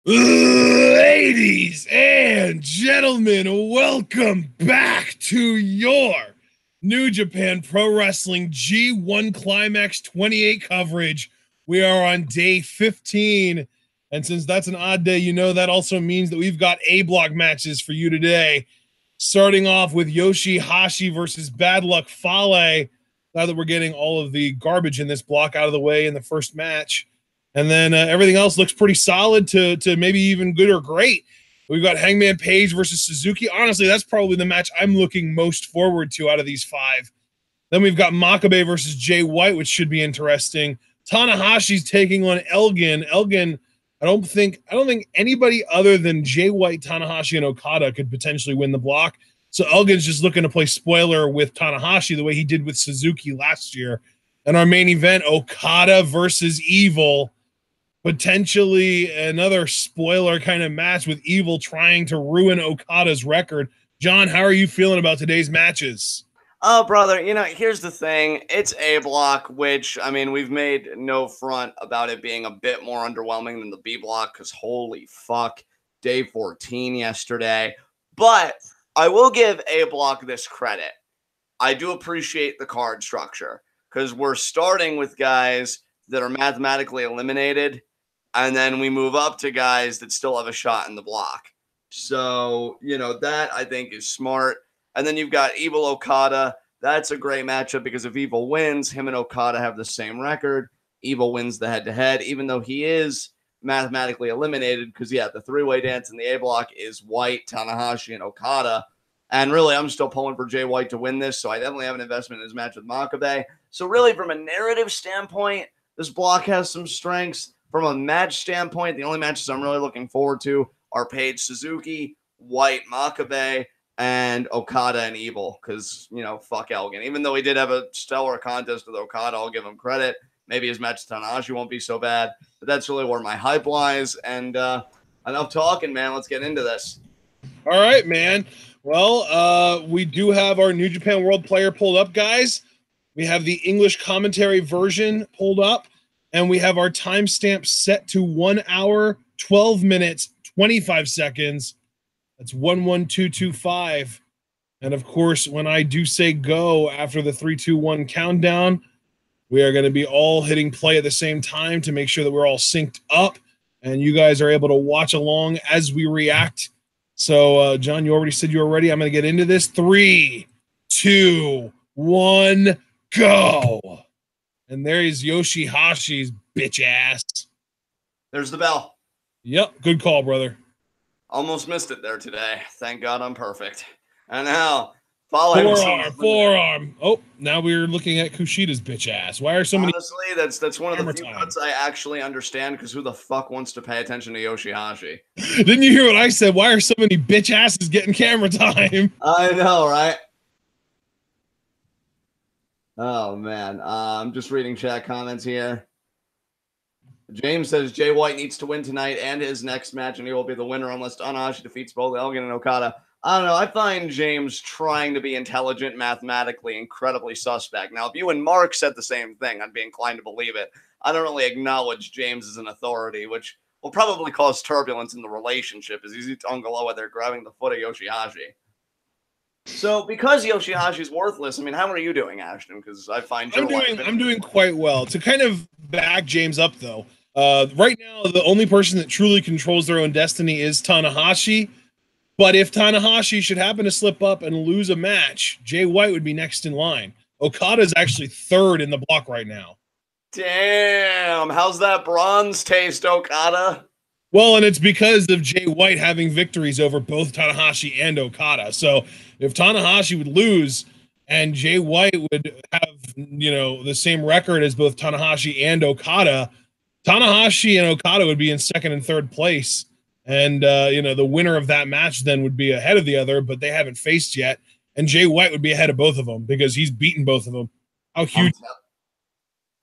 Ladies and gentlemen, welcome back to your New Japan Pro Wrestling G1 Climax 28 coverage. We are on day 15, and since that's an odd day, you know that also means that we've got A-block matches for you today. Starting off with YOSHI-HASHI versus Bad Luck Fale. Now that we're getting all of the garbage in this block out of the way in the first match. And then everything else looks pretty solid to maybe even good or great. We've got Hangman Page versus Suzuki. Honestly, that's probably the match I'm looking most forward to out of these five. Then we've got Makabe versus Jay White, which should be interesting. Tanahashi's taking on Elgin. Elgin, I don't think anybody other than Jay White, Tanahashi, and Okada could potentially win the block. So Elgin's just looking to play spoiler with Tanahashi the way he did with Suzuki last year. And our main event, Okada versus Evil. Potentially another spoiler kind of match with Evil trying to ruin Okada's record. John, how are you feeling about today's matches? Oh, brother, here's the thing. It's A block, which, we've made no front about it being a bit more underwhelming than the B block because holy fuck, day 14 yesterday. But I will give A block this credit. I do appreciate the card structure because we're starting with guys that are mathematically eliminated, and then we move up to guys that still have a shot in the block. So, that I think is smart. And then you've got Evil Okada. That's a great matchup because if Evil wins, him and Okada have the same record. Evil wins the head-to-head, even though he is mathematically eliminated because, the three-way dance in the A block is White, Tanahashi, and Okada. And really, I'm still pulling for Jay White to win this, so I definitely have an investment in his match with Makabe. So really, from a narrative standpoint, this block has some strengths. From a match standpoint, the only matches I'm really looking forward to are Page Suzuki, White Makabe, and Okada and Evil, because, fuck Elgin. Even though he did have a stellar contest with Okada, I'll give him credit. Maybe his match with Tanahashi won't be so bad, but that's really where my hype lies. And enough talking, man. Let's get into this. All right, man. Well, we do have our New Japan World Player pulled up, guys. We have the English commentary version pulled up. And we have our timestamp set to 1 hour, 12 minutes, 25 seconds. That's 11225. And of course, when I do say go after the 3, 2, 1 countdown, we are going to be all hitting play at the same time to make sure that we're all synced up and you guys are able to watch along as we react. So, John, you already said you were ready. I'm going to get into this. 3, 2, 1, go. And there is YOSHI-HASHI's bitch ass. There's the bell. Yep, good call, brother. Almost missed it there today. Thank God I'm perfect. And now, Fale. Forearm. Oh, now we're looking at Kushida's bitch ass. Why are so many? Honestly, that's one of the few cuts I actually understand because who the fuck wants to pay attention to YOSHI-HASHI? Didn't you hear what I said? Why are so many bitch asses getting camera time? I know, right? Oh, man. I'm just reading chat comments here. James says Jay White needs to win tonight and his next match, and he will be the winner unless Tanahashi defeats both Elgin and Okada. I don't know. I find James trying to be intelligent mathematically incredibly suspect. Now, if you and Mark said the same thing, I'd be inclined to believe it. I don't really acknowledge James as an authority, which will probably cause turbulence in the relationship as he's Tongaloa there grabbing the foot of YOSHI-HASHI. So, because YOSHI-HASHI's worthless, how are you doing, Ashton? Because I find I'm doing quite well. To kind of back James up, though, right now the only person that truly controls their own destiny is Tanahashi. But if Tanahashi should happen to slip up and lose a match, Jay White would be next in line. Okada is actually third in the block right now. Damn, how's that bronze taste, Okada? Well, and it's because of Jay White having victories over both Tanahashi and Okada. So if Tanahashi would lose and Jay White would have, the same record as both Tanahashi and Okada, Tanahashi and Okada would be in second and third place. And, the winner of that match then would be ahead of the other, but they haven't faced yet. And Jay White would be ahead of both of them because he's beaten both of them. How huge.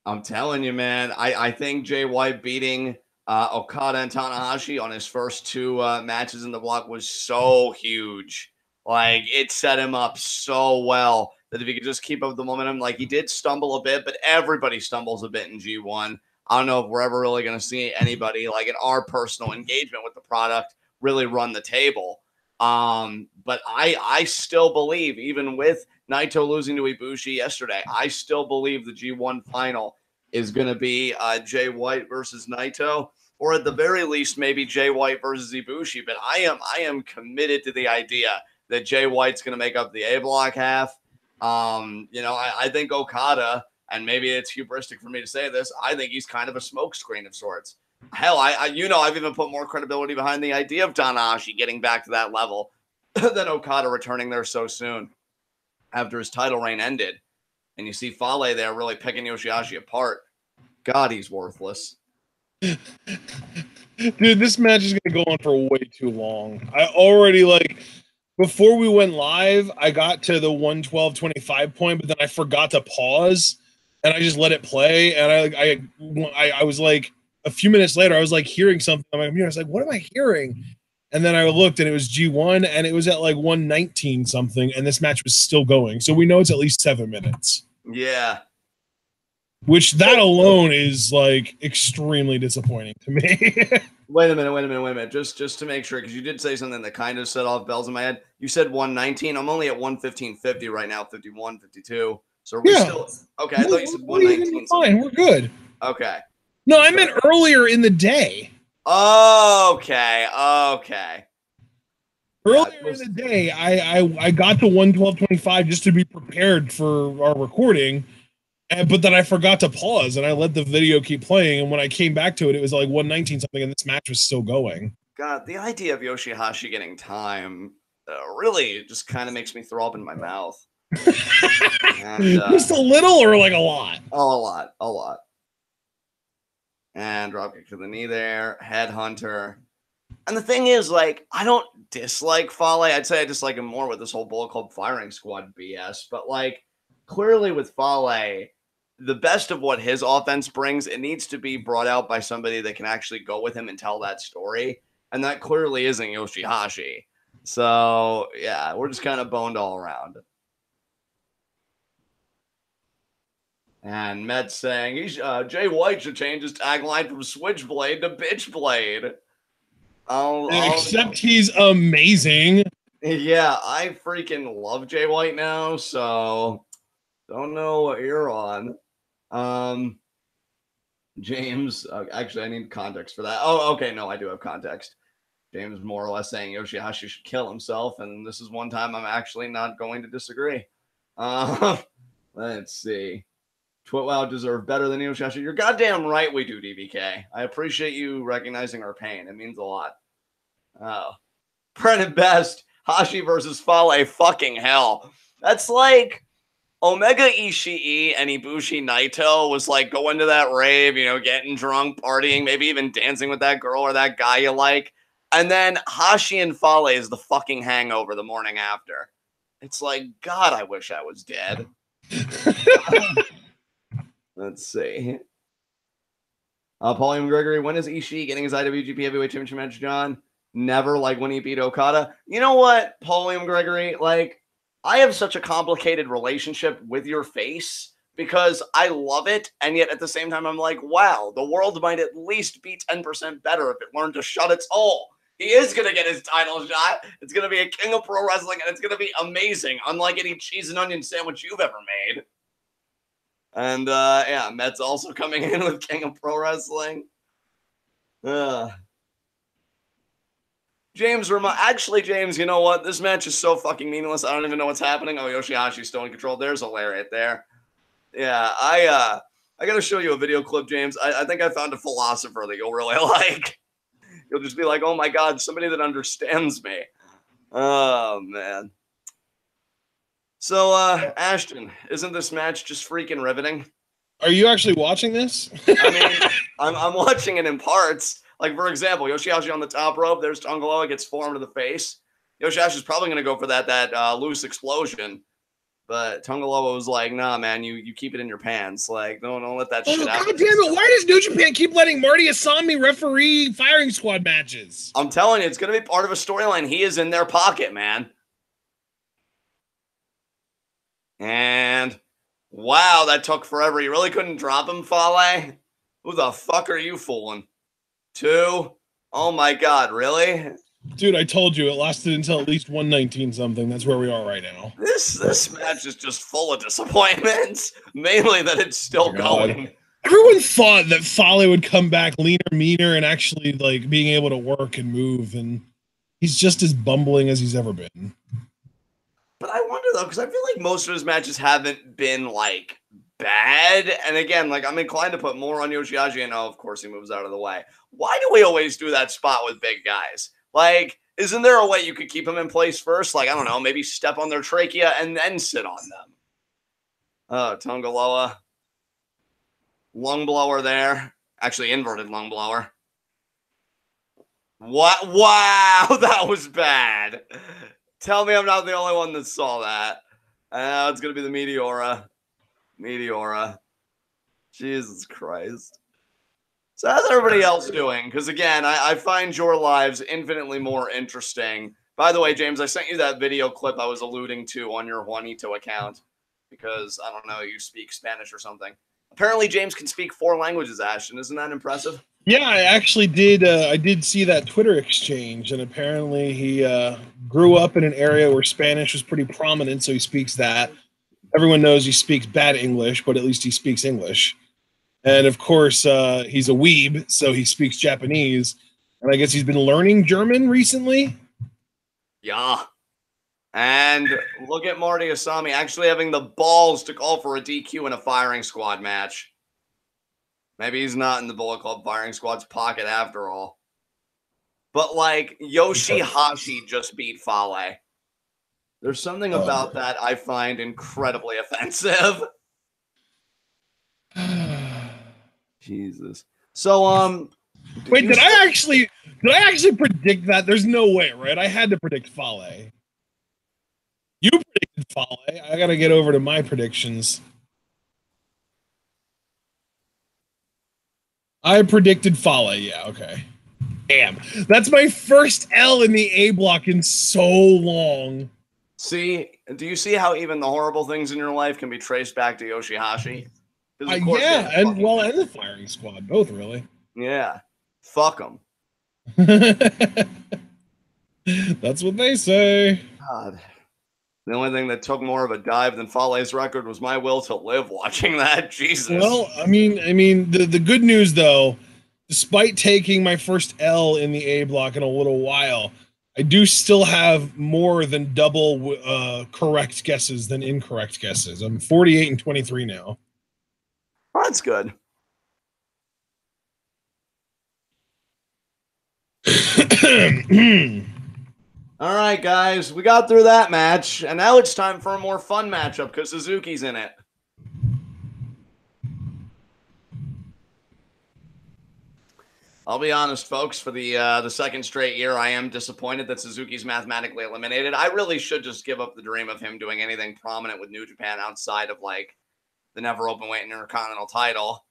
I'm telling you, man, I think Jay White beating Okada and Tanahashi on his first two matches in the block was so huge. Like, it set him up so well that if he could just keep up the momentum, like he did stumble a bit, but everybody stumbles a bit in G1. I don't know if we're ever really going to see anybody like in our personal engagement with the product, really run the table. But I still believe, even with Naito losing to Ibushi yesterday, I still believe the G1 final is going to be Jay White versus Naito, or at the very least, maybe Jay White versus Ibushi. But I am committed to the idea that Jay White's going to make up the A block half. I think Okada, and maybe it's hubristic for me to say this, I think he's kind of a smokescreen of sorts. Hell, I've even put more credibility behind the idea of Tanahashi getting back to that level than Okada returning there so soon after his title reign ended. And you see Fale there really picking YOSHI-HASHI apart. God, he's worthless. Dude, this match is going to go on for way too long. I already, before we went live, I got to the 112.25 point, but then I forgot to pause, and I just let it play. And I was like, a few minutes later, I was like hearing something on my computer. I was like, what am I hearing? And then I looked, and it was G1, and it was at 119 something, and this match was still going. So we know it's at least 7 minutes. Yeah. Which that alone is extremely disappointing to me. Wait a minute. Just to make sure, because you did say something that kind of set off bells in my head. You said 119. I'm only at 115.50 right now, 51, 52. So are we still okay? I thought you said 119. Fine, we're good. Okay. No, I meant earlier in the day. Okay. Earlier in the day, I got to 112.25 just to be prepared for our recording, but then I forgot to pause and I let the video keep playing. And when I came back to it, it was 119 something, and this match was still going. God, the idea of YOSHI-HASHI getting time really just kind of makes me throw up in my mouth. And, just a little or a lot? Oh, a lot. And dropkick to the knee there, headhunter. And the thing is, I don't dislike Fale. I'd say I dislike him more with this whole Bullet Club firing squad BS. But clearly with Fale, the best of what his offense brings, it needs to be brought out by somebody that can actually go with him and tell that story. And that clearly isn't YOSHI-HASHI. So, yeah, we're just kind of boned all around. And Met's saying Jay White should change his tagline from Switchblade to Bitchblade. Except he's amazing. Yeah, I freaking love Jay White now, so don't know what you're on. James, actually, I need context for that. Oh, okay, no, I do have context. James more or less saying YOSHI-HASHI should kill himself, and this is one time I'm actually not going to disagree. Let's see. Twitwow deserve better than YOSHI-HASHI. You're goddamn right we do, DVK. I appreciate you recognizing our pain. It means a lot. Oh. Brennan Best, Hashi versus Fale. Fucking hell. That's like Omega Ishii and Ibushi Naito was going to that rave, getting drunk, partying, maybe even dancing with that girl or that guy you like. And then Hashi and Fale is the fucking hangover the morning after. It's God, I wish I was dead. Let's see. Paulie McGregory, when is Ishii getting his IWGP Heavyweight Championship match, John? Never, when he beat Okada. You know what, Paulie McGregory? I have such a complicated relationship with your face because I love it, and yet at the same time, I'm wow, the world might at least be 10% better if it learned to shut its hole. He is going to get his title shot. It's going to be a King of Pro Wrestling, and it's going to be amazing, unlike any cheese and onion sandwich you've ever made. And, yeah, Met's also coming in with King of Pro Wrestling. James, James, you know what? This match is so fucking meaningless. I don't even know what's happening. Oh, YOSHI-HASHI's still in control. There's a lariat there. Yeah, I got to show you a video clip, James. I think I found a philosopher that you'll really like. You'll just be like, oh, my God, somebody that understands me. Oh, man. So, Ashton, isn't this match just freaking riveting? Are you actually watching this? I mean, I'm watching it in parts. For example, YOSHI-HASHI on the top rope. There's Tongaloa, gets forearm to the face. YOSHI-HASHI is probably going to go for that loose explosion. But Tongaloa was like, nah, man, you keep it in your pants. Don't let that shit out. God damn it. Why does New Japan keep letting Marty Asami referee firing squad matches? I'm telling you, it's going to be part of a storyline. He is in their pocket, man. And, wow, that took forever. You really couldn't drop him, Fale? Who the fuck are you fooling? 2, Oh my God, really? Dude, I told you it lasted until at least 119 something. That's where we are right now. This match is just full of disappointments. Mainly that it's still going. Everyone thought that Fale would come back leaner, meaner, and actually like being able to work and move, and he's just as bumbling as he's ever been. But I wonder though, because I feel like most of his matches haven't been like bad. And again, like I'm inclined to put more on YOSHI-HASHI, and of course he moves out of the way. Why do we always do that spot with big guys? Like, isn't there a way you could keep them in place first? Like, I don't know, maybe step on their trachea and then sit on them. Oh, Tongaloa. Lung blower there. Actually, inverted lung blower. What? Wow, that was bad. Tell me I'm not the only one that saw that. It's going to be the Meteora. Meteora. Jesus Christ. So how's everybody else doing? Because again, I find your lives infinitely more interesting. By the way, James, I sent you that video clip I was alluding to on your Juanito account because, I don't know, you speak Spanish or something. Apparently, James can speak 4 languages, Ashton. Isn't that impressive? Yeah, I actually did. I did see that Twitter exchange, and apparently he grew up in an area where Spanish was pretty prominent, so he speaks that. Everyone knows he speaks bad English, but at least he speaks English. And of course, he's a weeb, so he speaks Japanese. And I guess he's been learning German recently. Yeah. And look at Marty Asami actually having the balls to call for a DQ in a firing squad match. Maybe he's not in the Bullet Club firing squad's pocket after all. But like YOSHI-HASHI just beat Fale. There's something about that I find incredibly offensive. Jesus. So wait, did I actually predict that? There's no way, right? I had to predict Fale. You predicted Fale. I gotta get over to my predictions. I predicted Fale. Yeah, okay. Damn. That's my first L in the A block in so long. See, do you see how even the horrible things in your life can be traced back to YOSHI-HASHI? Yeah, and well, and the firing squad, both really. Yeah. Fuck them. That's what they say. God. The only thing that took more of a dive than Fale's record was my will to live watching that. Jesus. Well, I mean, the good news though, despite taking my first L in the A block in a little while, I do still have more than double correct guesses than incorrect guesses. I'm 48 and 23 now. Oh, that's good. All right, guys, we got through that match, and now it's time for a more fun matchup because Suzuki's in it. I'll be honest, folks, for the second straight year, I am disappointed that Suzuki's mathematically eliminated. I really should just give up the dream of him doing anything prominent with New Japan outside of, like, the never open-weight Intercontinental title.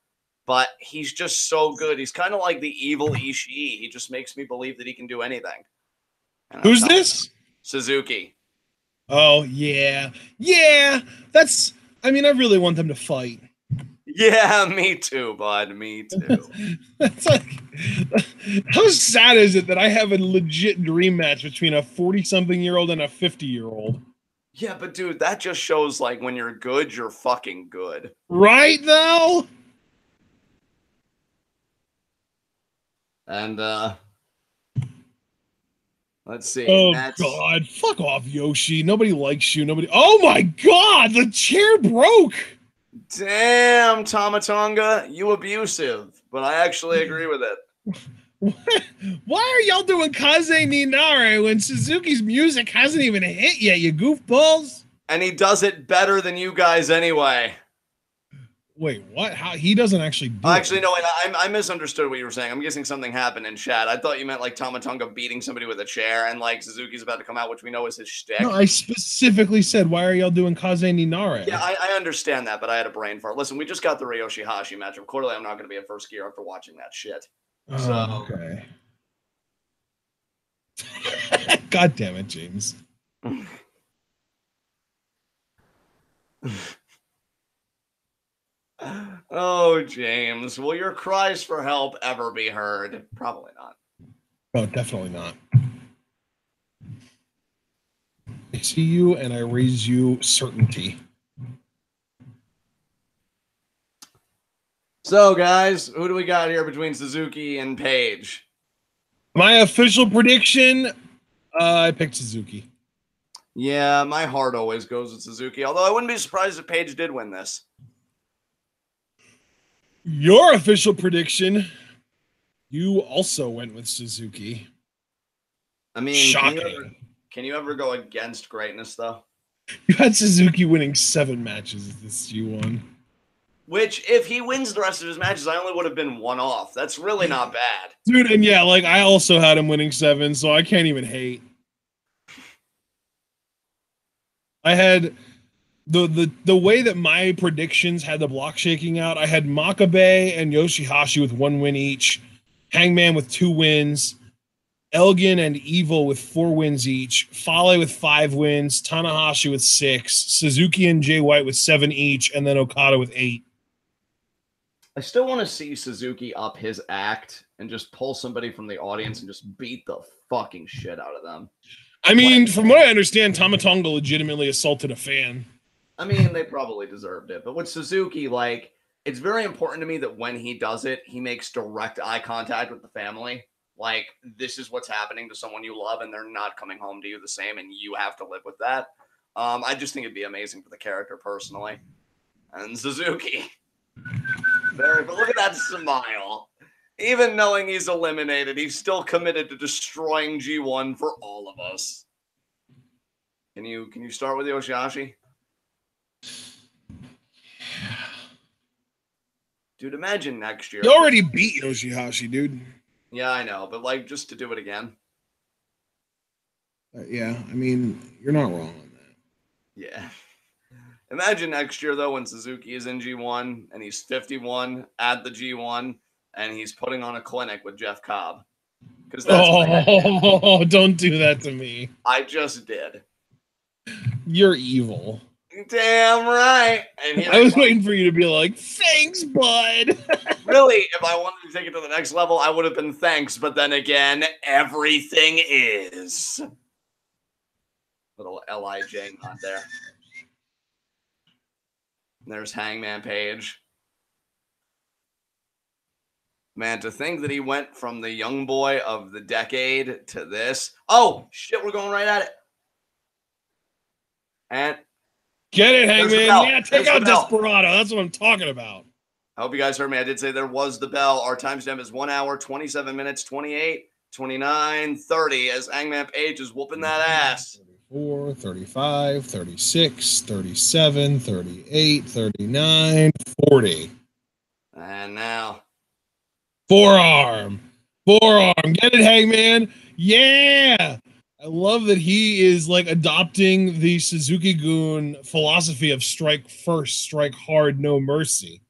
But he's just so good. He's kind of like the evil Ishii. He just makes me believe that he can do anything. Who's this? Suzuki. Oh, yeah. Yeah, that's... I mean, I really want them to fight. Yeah, me too, bud. Me too. That's like... How sad is it that I have a legit dream match between a 40-something-year-old and a 50-year-old? Yeah, but dude, that just shows, like, when you're good, you're fucking good. Right, though? And, let's see. Oh, God. Fuck off, Yoshi. Nobody likes you. Nobody... Oh, my God! The chair broke! Damn, Tamatonga. You abusive. But I actually agree with it. Why are y'all doing Kaze Ninare when Suzuki's music hasn't even hit yet, you goofballs? And he does it better than you guys anyway. Wait, what? How? He doesn't actually do Actually, no, wait, I misunderstood what you were saying. I'm guessing something happened in chat. I thought you meant like Tamatonga beating somebody with a chair and like Suzuki's about to come out, which we know is his shtick. No, I specifically said, why are y'all doing Kaze Ninare? Yeah, I understand that, but I had a brain fart. Listen, we just got the YOSHI-HASHI matchup. Clearly, I'm not going to be in first gear after watching that shit. Oh, okay. God damn it, James. Oh, James, will your cries for help ever be heard? Probably not. No, definitely not. I see you and I raise you certainty. So, guys, who do we got here between Suzuki and Page? My official prediction, I picked Suzuki. Yeah, my heart always goes with Suzuki, although I wouldn't be surprised if Page did win this. Your official prediction, you also went with Suzuki. I mean, shocking. Can you ever go against greatness, though? You had Suzuki winning 7 matches this G1. Which, if he wins the rest of his matches, I only would have been 1 off. That's really not bad. Dude, and yeah, like, I also had him winning 7, so I can't even hate. I had the way that my predictions had the block shaking out, I had Makabe and YOSHI-HASHI with 1 win each, Hangman with 2 wins, Elgin and Evil with 4 wins each, Fale with 5 wins, Tanahashi with 6, Suzuki and Jay White with 7 each, and then Okada with 8. I still want to see Suzuki up his act and just pull somebody from the audience and just beat the fucking shit out of them. I mean, from what I understand, Tama Tonga legitimately assaulted a fan. I mean, they probably deserved it. But with Suzuki, like, it's very important to me that when he does it, he makes direct eye contact with the family. Like, this is what's happening to someone you love, and they're not coming home to you the same, and you have to live with that. I just think it'd be amazing for the character, personally. And Suzuki. But look at that smile. Even knowing he's eliminated, he's still committed to destroying G1 for all of us. Can you start with YOSHI-HASHI? Dude, imagine next year. You already beat YOSHI-HASHI, dude. Yeah, I know, but like just to do it again. Yeah, I mean, you're not wrong on that. Yeah. Imagine next year, though, when Suzuki is in G1 and he's 51 at the G1 and he's putting on a clinic with Jeff Cobb. Because that's don't do that to me. I just did. You're evil. Damn right. And I was waiting for you to be like, thanks, bud. Really, if I wanted to take it to the next level, I would have been thanks. But then again, everything is. Little L.I.J. not there. There's Hangman Page. Man, to think that he went from the young boy of the decade to this. Oh, shit, we're going right at it. And get it, Hangman. Yeah, take out Desperado. That's what I'm talking about. I hope you guys heard me. I did say there was the bell. Our timestamp is 1 hour, 27 minutes, 28, 29, 30 as Hangman Page is whooping that ass. 34, 35, 36, 37, 38, 39, 40. And now. Forearm. Get it, Hangman. Yeah. I love that he is like adopting the Suzuki-gun philosophy of strike first, strike hard, no mercy.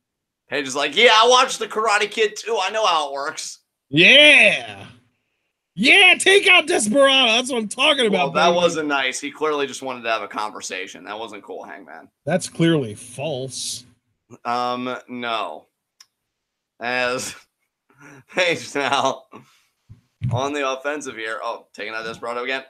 Page is like, yeah, I watched the Karate Kid too. I know how it works. Yeah. Yeah, take out Desperado. That's what I'm talking about. Well, that wasn't nice. He clearly just wanted to have a conversation. That wasn't cool, Hangman. That's clearly false. No. As Page now on the offensive here. Oh, taking out Desperado again.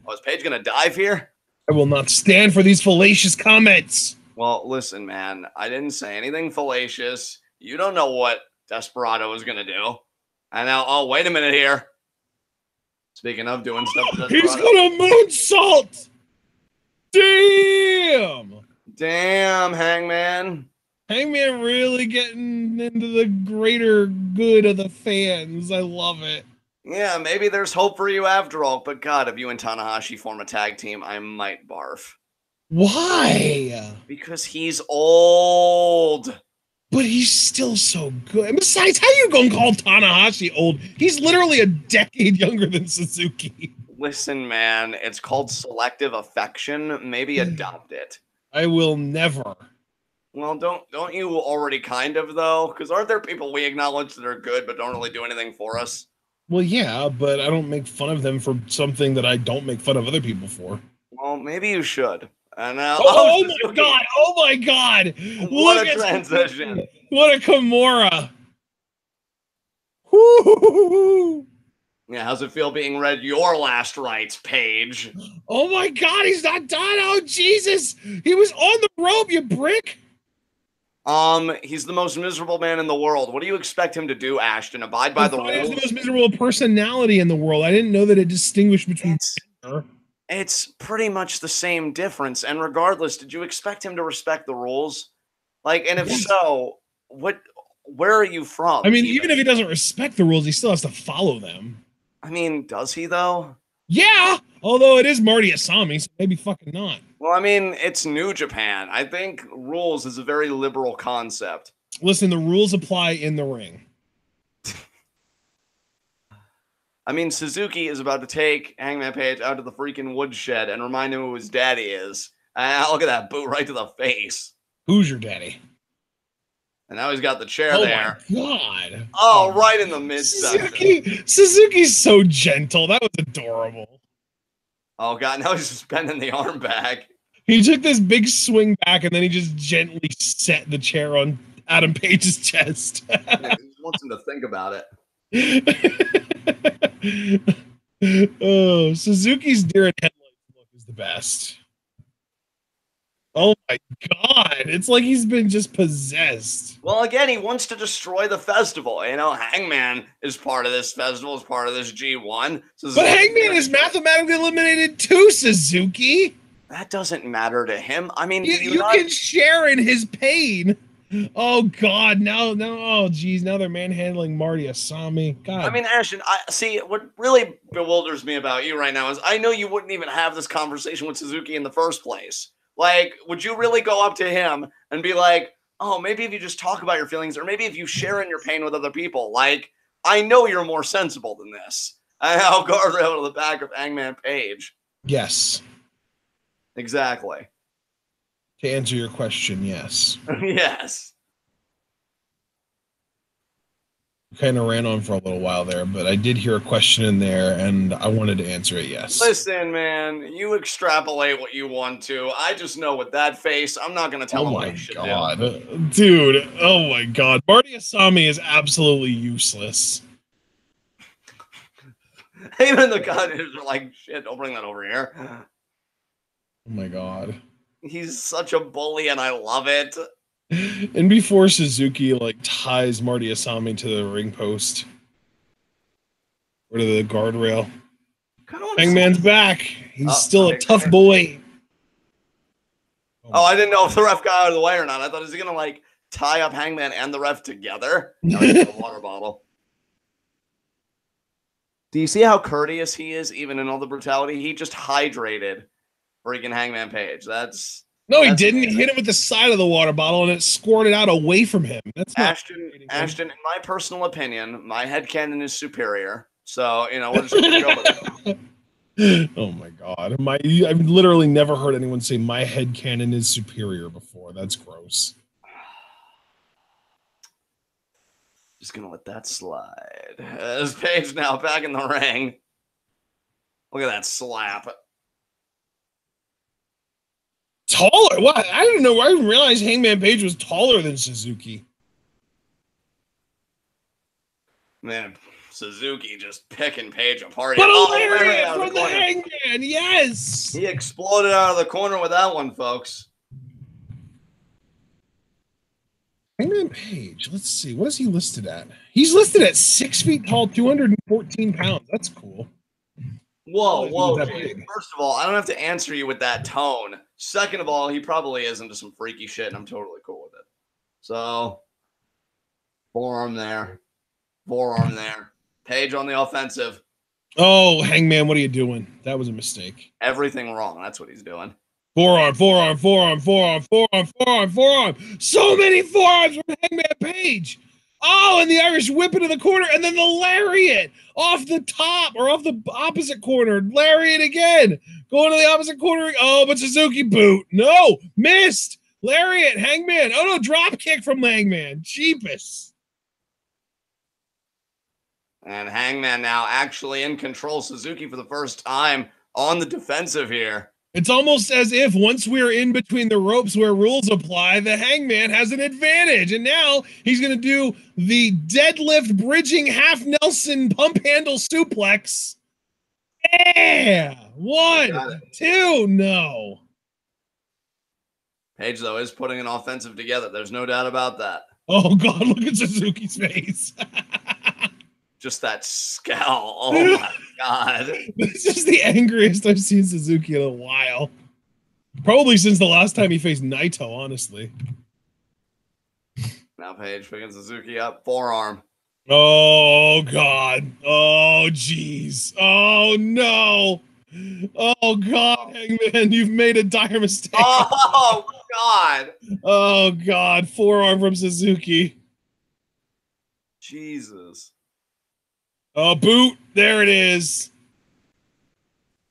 Oh, is Page going to dive here? I will not stand for these fallacious comments. Well, listen, man. I didn't say anything fallacious. You don't know what Desperado is going to do. And now, oh, wait a minute here. Speaking of doing stuff, he's gonna moonsault. Damn, Hangman. Hangman really getting into the greater good of the fans. I love it. Yeah, maybe there's hope for you after all. But God, if you and Tanahashi form a tag team, I might barf. Why? Because he's old. But he's still so good. And besides, how you gonna call Tanahashi old? He's literally a decade younger than Suzuki. Listen, man, it's called selective affection. Maybe adopt it. I will never. Well, don't you already kind of, though? Because aren't there people we acknowledge that are good but don't really do anything for us? Well, yeah, but I don't make fun of them for something that I don't make fun of other people for. Well, maybe you should. And now, oh my god! Oh my god! What a transition! What a Kimura! Woo! Yeah, how's it feel being read your last rites page? Oh my God, he's not done. Oh Jesus, he was on the rope, you brick. He's the most miserable man in the world. What do you expect him to do, Ashton? Abide by the He has the rules? most miserable personality in the world. I didn't know that it distinguished between. It's pretty much the same difference. And regardless, did you expect him to respect the rules? Like, and if so, where are you from? I mean, even if he doesn't respect the rules, he still has to follow them. I mean, does he though? Yeah, although it is Marty Asami, so maybe fucking not. Well, I mean, it's New Japan. I think rules is a very liberal concept. Listen, the rules apply in the ring. I mean, Suzuki is about to take Hangman Page out to the freaking woodshed and remind him who his daddy is. Look at that boot right to the face. Who's your daddy? And now he's got the chair there. Oh my God. Oh, right in the midsection. Suzuki's so gentle. That was adorable. Oh God, now he's just bending the arm back. He took this big swing back and then he just gently set the chair on Adam Page's chest. He wants him to think about it. Oh, Suzuki's deer in headlights look is the best. Oh my God, it's like he's been just possessed. Well, again, he wants to destroy the festival. You know, Hangman is part of this festival, is part of this G1. But Hangman is mathematically eliminated too, Suzuki. That doesn't matter to him. I mean, you can share in his pain. Oh God, oh geez, now they're manhandling Marty Asami. God. I mean, Ashton, see what really bewilders me about you right now is I know you wouldn't even have this conversation with Suzuki in the first place. Like, would you really go up to him and be like, oh, maybe if you just talk about your feelings, or maybe if you share in your pain with other people? Like, I know you're more sensible than this. I'll guardrail to the back of Hangman Page. Yes. Exactly. To answer your question, yes. Yes. Kind of ran on for a little while there, but I did hear a question in there and I wanted to answer it yes. Listen, man, you extrapolate what you want to. I just know with that face, I'm not going to tell him what he should do. Dude, oh my God. Marty Asami is absolutely useless. Even the guys are like, shit, don't bring that over here. Oh my God. He's such a bully and I love it. And before Suzuki like ties Marty Asami to the ring post or to the guardrail, Hangman's back. He's still a tough boy. Oh, I didn't know if the ref got out of the way or not. I thought, is he gonna like tie up Hangman and the ref together? No, he's got a water bottle. Do you see how courteous he is, even in all the brutality? He just hydrated freaking Hangman Page. No, he didn't. Amazing. He hit him with the side of the water bottle and it squirted out away from him. That's not Ashton, in my personal opinion, my headcanon is superior. So, you know, we're just going to go with it. Oh, my God. I've literally never heard anyone say my headcanon is superior before. That's gross. Just going to let that slide. As Page now back in the ring. Look at that slap. Taller? What? I didn't know. I didn't realize Hangman Page was taller than Suzuki. Man, Suzuki just picking Page apart. But hilarious from the Hangman, yes! He exploded out of the corner with that one, folks. Hangman Page, let's see. What is he listed at? He's listed at 6 feet tall, 214 pounds. That's cool. Whoa. First of all, I don't have to answer you with that tone. Second of all, he probably is into some freaky shit, and I'm totally cool with it. So, forearm there. Page on the offensive. Oh, Hangman, what are you doing? That was a mistake. Everything wrong. That's what he's doing. Forearm. So many forearms from Hangman Page. Oh, and the Irish whip into the corner, and then the lariat off the top or off the opposite corner. Lariat again. Going to the opposite corner. Oh, but Suzuki boot. No, missed. Lariat, Hangman. Oh, no, drop kick from Hangman. Jeepus. And Hangman now actually in control. Suzuki for the first time on the defensive here. It's almost as if once we're in between the ropes where rules apply, the Hangman has an advantage. And now he's going to do the deadlift bridging half Nelson pump handle suplex. Yeah. 1, 2, no. Page, though, is putting an offensive together. There's no doubt about that. Oh, God, look at Suzuki's face. Just that scowl. Oh, my God. This is the angriest I've seen Suzuki in a while. Probably since the last time he faced Naito, honestly. Now Page picking Suzuki up. Forearm. Oh, God. Oh, jeez. Oh, no. Oh, God, Hangman, you've made a dire mistake. Oh, God. Oh, God. Forearm from Suzuki. Jesus. Oh, boot. There it is.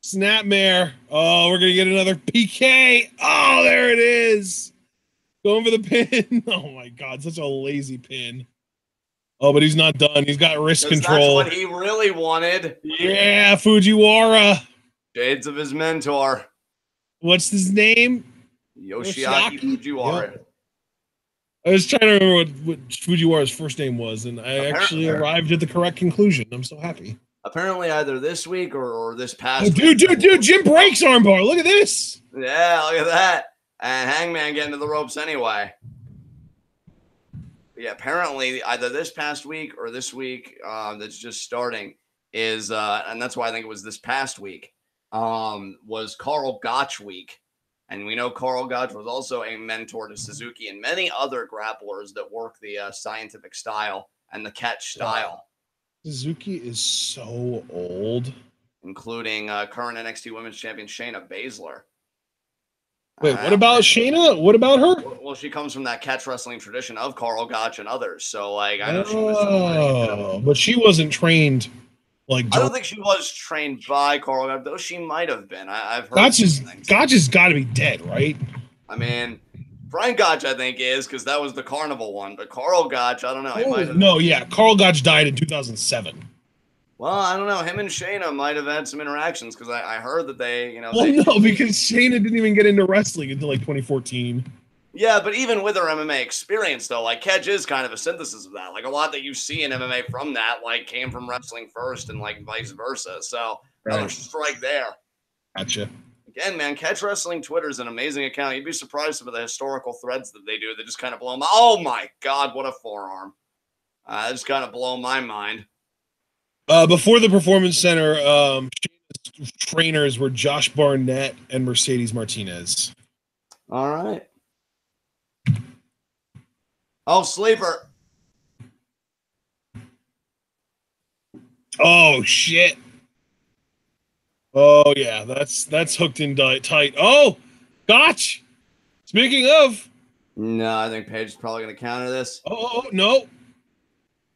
Snapmare. Oh, we're going to get another PK. Oh, there it is. Going for the pin. Oh, my God. Such a lazy pin. Oh, but he's not done. He's got wrist control. That's what he really wanted. Yeah, Fujiwara. Shades of his mentor. What's his name? YOSHI-HASHI Fujiwara. Yep. I was trying to remember what Fujiwara's first name was, and I actually arrived at the correct conclusion. I'm so happy. Apparently either this week or this past week. Dude, Jim Breaks armbar. Look at this. Yeah, look at that. And Hangman getting to the ropes anyway. But yeah, apparently either this past week or this week that's just starting is, and that's why I think it was this past week, was Karl Gotch week. And we know Karl Gotch was also a mentor to Suzuki and many other grapplers that work the scientific style and the catch style. Suzuki is so old. Including current NXT Women's Champion Shayna Baszler. Wait, what about Shayna? What about her? Well, she comes from that catch wrestling tradition of Karl Gotch and others. So, like, I know she was. But she wasn't trained. Like, I don't think she was trained by Karl Gotch, though she might have been. I've heard. Gotch has got to be dead, right? I mean, Brian Gotch, I think, is because that was the Carnival one. But Karl Gotch, I don't know. No, yeah, Karl Gotch died in 2007. Well, I don't know. Him and Shayna might have had some interactions because I heard that they, because Shayna didn't even get into wrestling until like 2014. Yeah, but even with her MMA experience, though, like, catch is kind of a synthesis of that. Like, a lot that you see in MMA from that, like, came from wrestling first and, like, vice versa. So, another strike there. Gotcha. Again, man, Catch Wrestling Twitter is an amazing account. You'd be surprised some of the historical threads that they do that just kind of blow my... Oh, my God, what a forearm. That just kind of blow my mind. Before the Performance Center, trainers were Josh Barnett and Mercedes Martinez. All right. Oh, sleeper. Oh, shit. Oh, yeah, that's hooked in tight. Oh, Gotch. Speaking of. No, I think Paige is probably going to counter this. Oh, no.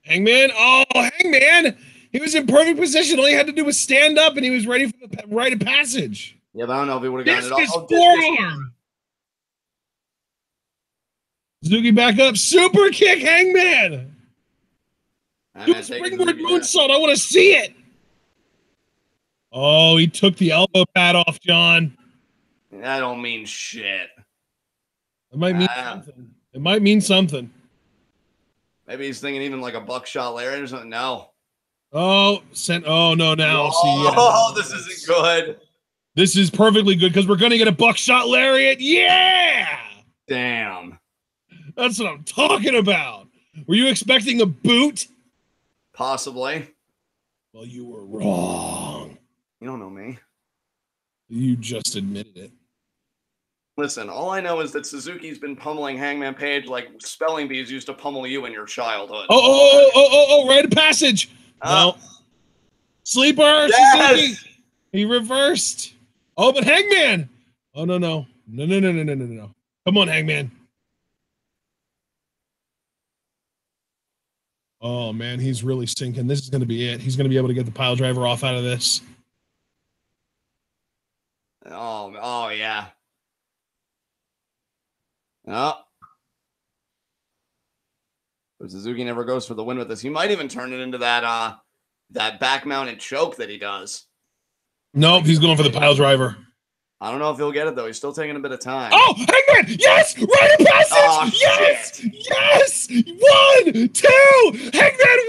Hangman. Oh, Hangman. He was in perfect position. All he had to do was stand up, and he was ready for the rite of passage. Yeah, but I don't know if he would have gotten it all. Forearm. Suzuki back up. Super kick, Hangman. Do a springboard moonsault. I want to see it. Oh, he took the elbow pad off, John. That don't mean shit. It might mean something. It might mean something. Maybe he's thinking even like a buckshot lariat or something. No. Oh, no, now. Oh, this isn't good. This is perfectly good because we're going to get a buckshot lariat. Yeah. Damn. That's what I'm talking about. Were you expecting a boot? Possibly. Well, you were wrong. You don't know me. You just admitted it. Listen, all I know is that Suzuki's been pummeling Hangman Page like spelling bees used to pummel you in your childhood. Oh, rite of passage. No. Sleeper, yes! Suzuki. He reversed. Oh, but Hangman. Oh, no. Come on, Hangman. Oh, man, he's really sinking. This is going to be it. He's going to be able to get the pile driver off out of this. Oh, yeah. Oh. But Suzuki never goes for the win with this. He might even turn it into that back-mounted choke that he does. Nope, he's going for the pile driver. I don't know if he'll get it, though. He's still taking a bit of time. Oh, Hangman! Yes! Rite of passage! Oh, yes! shit. Yes! 1, 2! Hangman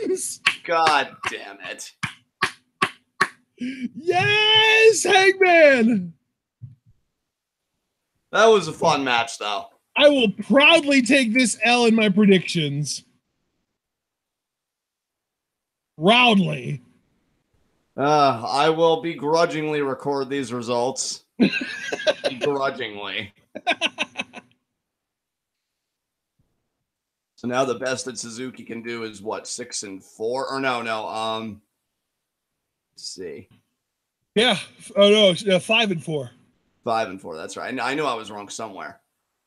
wins! God damn it. Yes! Hangman! That was a fun match, though. I will proudly take this L in my predictions. Proudly. I will begrudgingly record these results. Begrudgingly. So now the best that Suzuki can do is what, 6-4? Or no. Let's see. Yeah. Oh no, 5-4. 5-4. That's right. I knew I was wrong somewhere.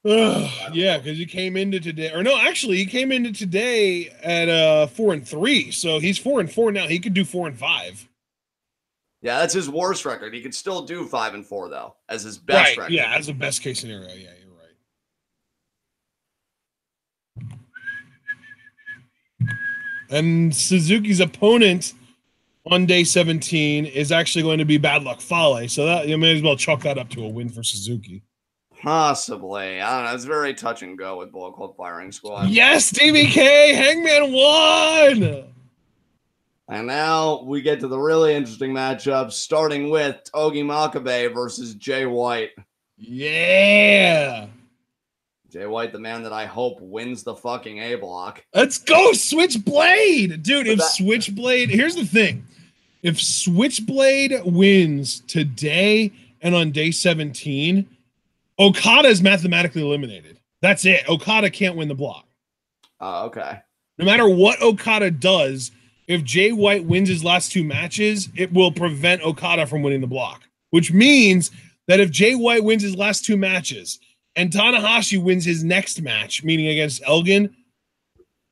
Yeah, because he came into today, or no, actually, he came into today at 4-3. So he's 4-4 now. He could do 4-5. Yeah, that's his worst record. He could still do 5-4 though, as his best record. Yeah, as a best case scenario. Yeah, you're right. And Suzuki's opponent on day 17 is actually going to be Bad Luck Fale. So that you may as well chalk that up to a win for Suzuki. Possibly. I don't know. It's very touch and go with Bullet Club Firing Squad. Yes, DBK! Hangman won! And now we get to the really interesting matchup, starting with Togi Makabe versus Jay White. Yeah! Jay White, the man that I hope wins the fucking A block. Let's go, Switchblade! Dude, if Switchblade... Here's the thing. If Switchblade wins today and on day 17... Okada is mathematically eliminated. That's it. Okada can't win the block. Okay. No matter what Okada does, if Jay White wins his last 2 matches, it will prevent Okada from winning the block. Which means that if Jay White wins his last 2 matches and Tanahashi wins his next match, meaning against Elgin,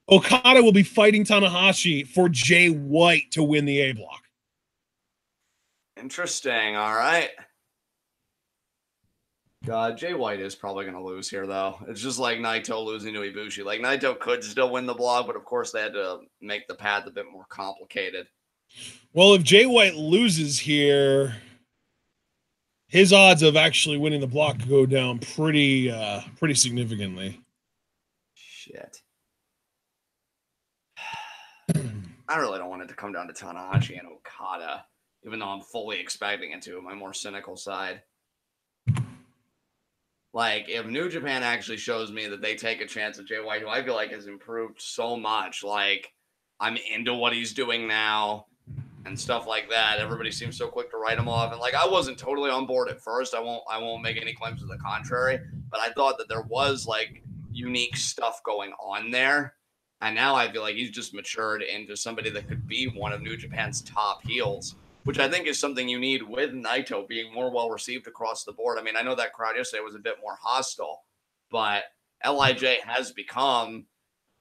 Okada will be fighting Tanahashi for Jay White to win the A block. Interesting. All right. God, Jay White is probably going to lose here, though. It's just like Naito losing to Ibushi. Like, Naito could still win the block, but of course they had to make the path a bit more complicated. Well, if Jay White loses here, his odds of actually winning the block go down pretty significantly. Shit. I really don't want it to come down to Tanahashi and Okada, even though I'm fully expecting it to, my more cynical side. Like, if New Japan actually shows me that they take a chance at Jay White, who I feel like has improved so much, like, I'm into what he's doing now and stuff like that. Everybody seems so quick to write him off. And, like, I wasn't totally on board at first. I won't make any claims to the contrary. But I thought that there was, like, unique stuff going on there. And now I feel like he's just matured into somebody that could be one of New Japan's top heels, which I think is something you need with Naito being more well-received across the board. I mean, I know that crowd yesterday was a bit more hostile, but LIJ has become,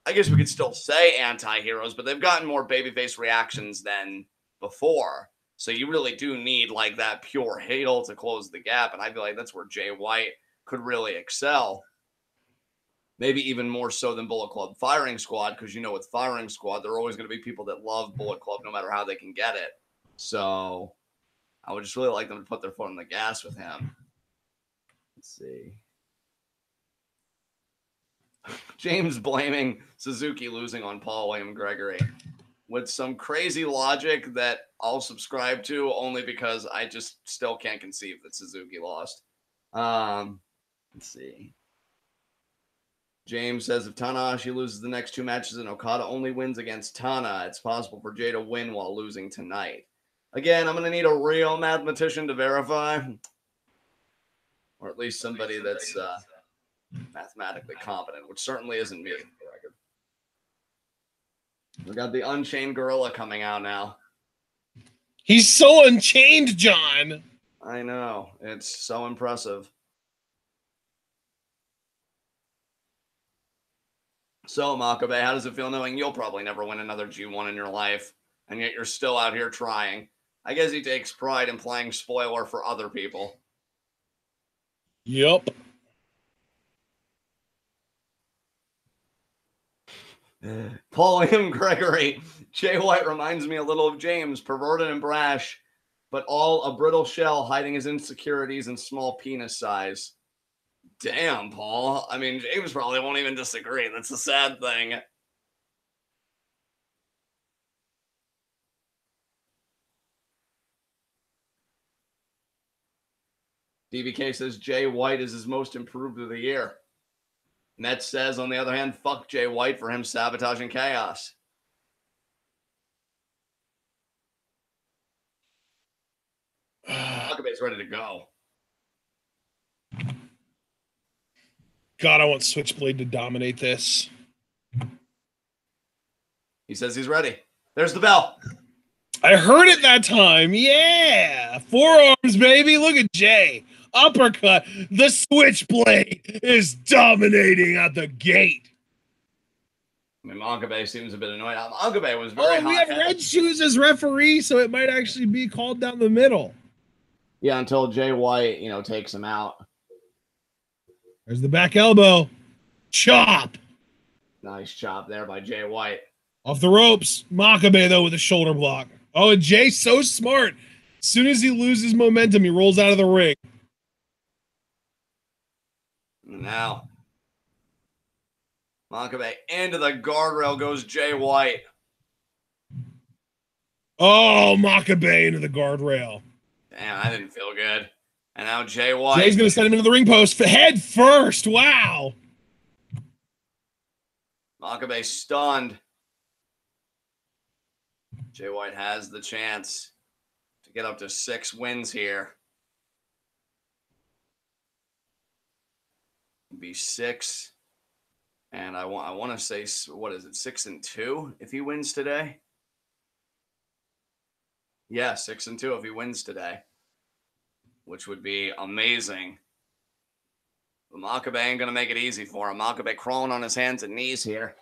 I guess we could still say anti-heroes, but they've gotten more babyface reactions than before. So you really do need, like, that pure heel to close the gap, and I feel like that's where Jay White could really excel. Maybe even more so than Bullet Club Firing Squad, because, you know, with Firing Squad, there are always going to be people that love Bullet Club no matter how they can get it. So I would just really like them to put their foot on the gas with him. Let's see. James blaming Suzuki losing on Paul William Gregory with some crazy logic that I'll subscribe to only because I just still can't conceive that Suzuki lost. Let's see. James says if Tanahashi loses the next 2 matches and Okada only wins against Tana, it's possible for Jay to win while losing tonight. Again, I'm going to need a real mathematician to verify, or at least somebody that's mathematically competent, which certainly isn't me. We got the Unchained Gorilla coming out now. He's so unchained, John. I know. It's so impressive. So, Makabe, how does it feel knowing you'll probably never win another G1 in your life, and yet you're still out here trying? I guess he takes pride in playing spoiler for other people. Yup. Paul M. Gregory. Jay White reminds me a little of James, perverted and brash. but all a brittle shell hiding his insecurities and small penis size. Damn, Paul. I mean, James probably won't even disagree. That's the sad thing. DBK says Jay White is his most improved of the year. Met says, on the other hand, fuck Jay White for him sabotaging chaos. Makabe's ready to go. God, I want Switchblade to dominate this. He says he's ready. There's the bell. I heard it that time. Yeah. Forearms, baby. Look at Jay. Uppercut. The Switchblade is dominating at the gate. I mean, Makabe seems a bit annoyed. Makabe was very hot. We have Red Shoes as referee, so it might actually be called down the middle. Yeah, until Jay White, takes him out. There's the back elbow. Chop. Nice chop there by Jay White. Off the ropes. Makabe, though, with a shoulder block. Oh, and Jay's so smart. As soon as he loses momentum, he rolls out of the ring. Now, Makabe into the guardrail goes Jay White. Oh, Makabe into the guardrail. Damn, that didn't feel good. And now Jay White. Jay's going to send him into the ring post head first. Wow. Makabe stunned. Jay White has the chance to get up to 6 wins here. It'd be 6. And I want to say, what is it, 6-2 if he wins today? Yeah, 6-2 if he wins today, which would be amazing. But Makabe ain't going to make it easy for him. Makabe crawling on his hands and knees here.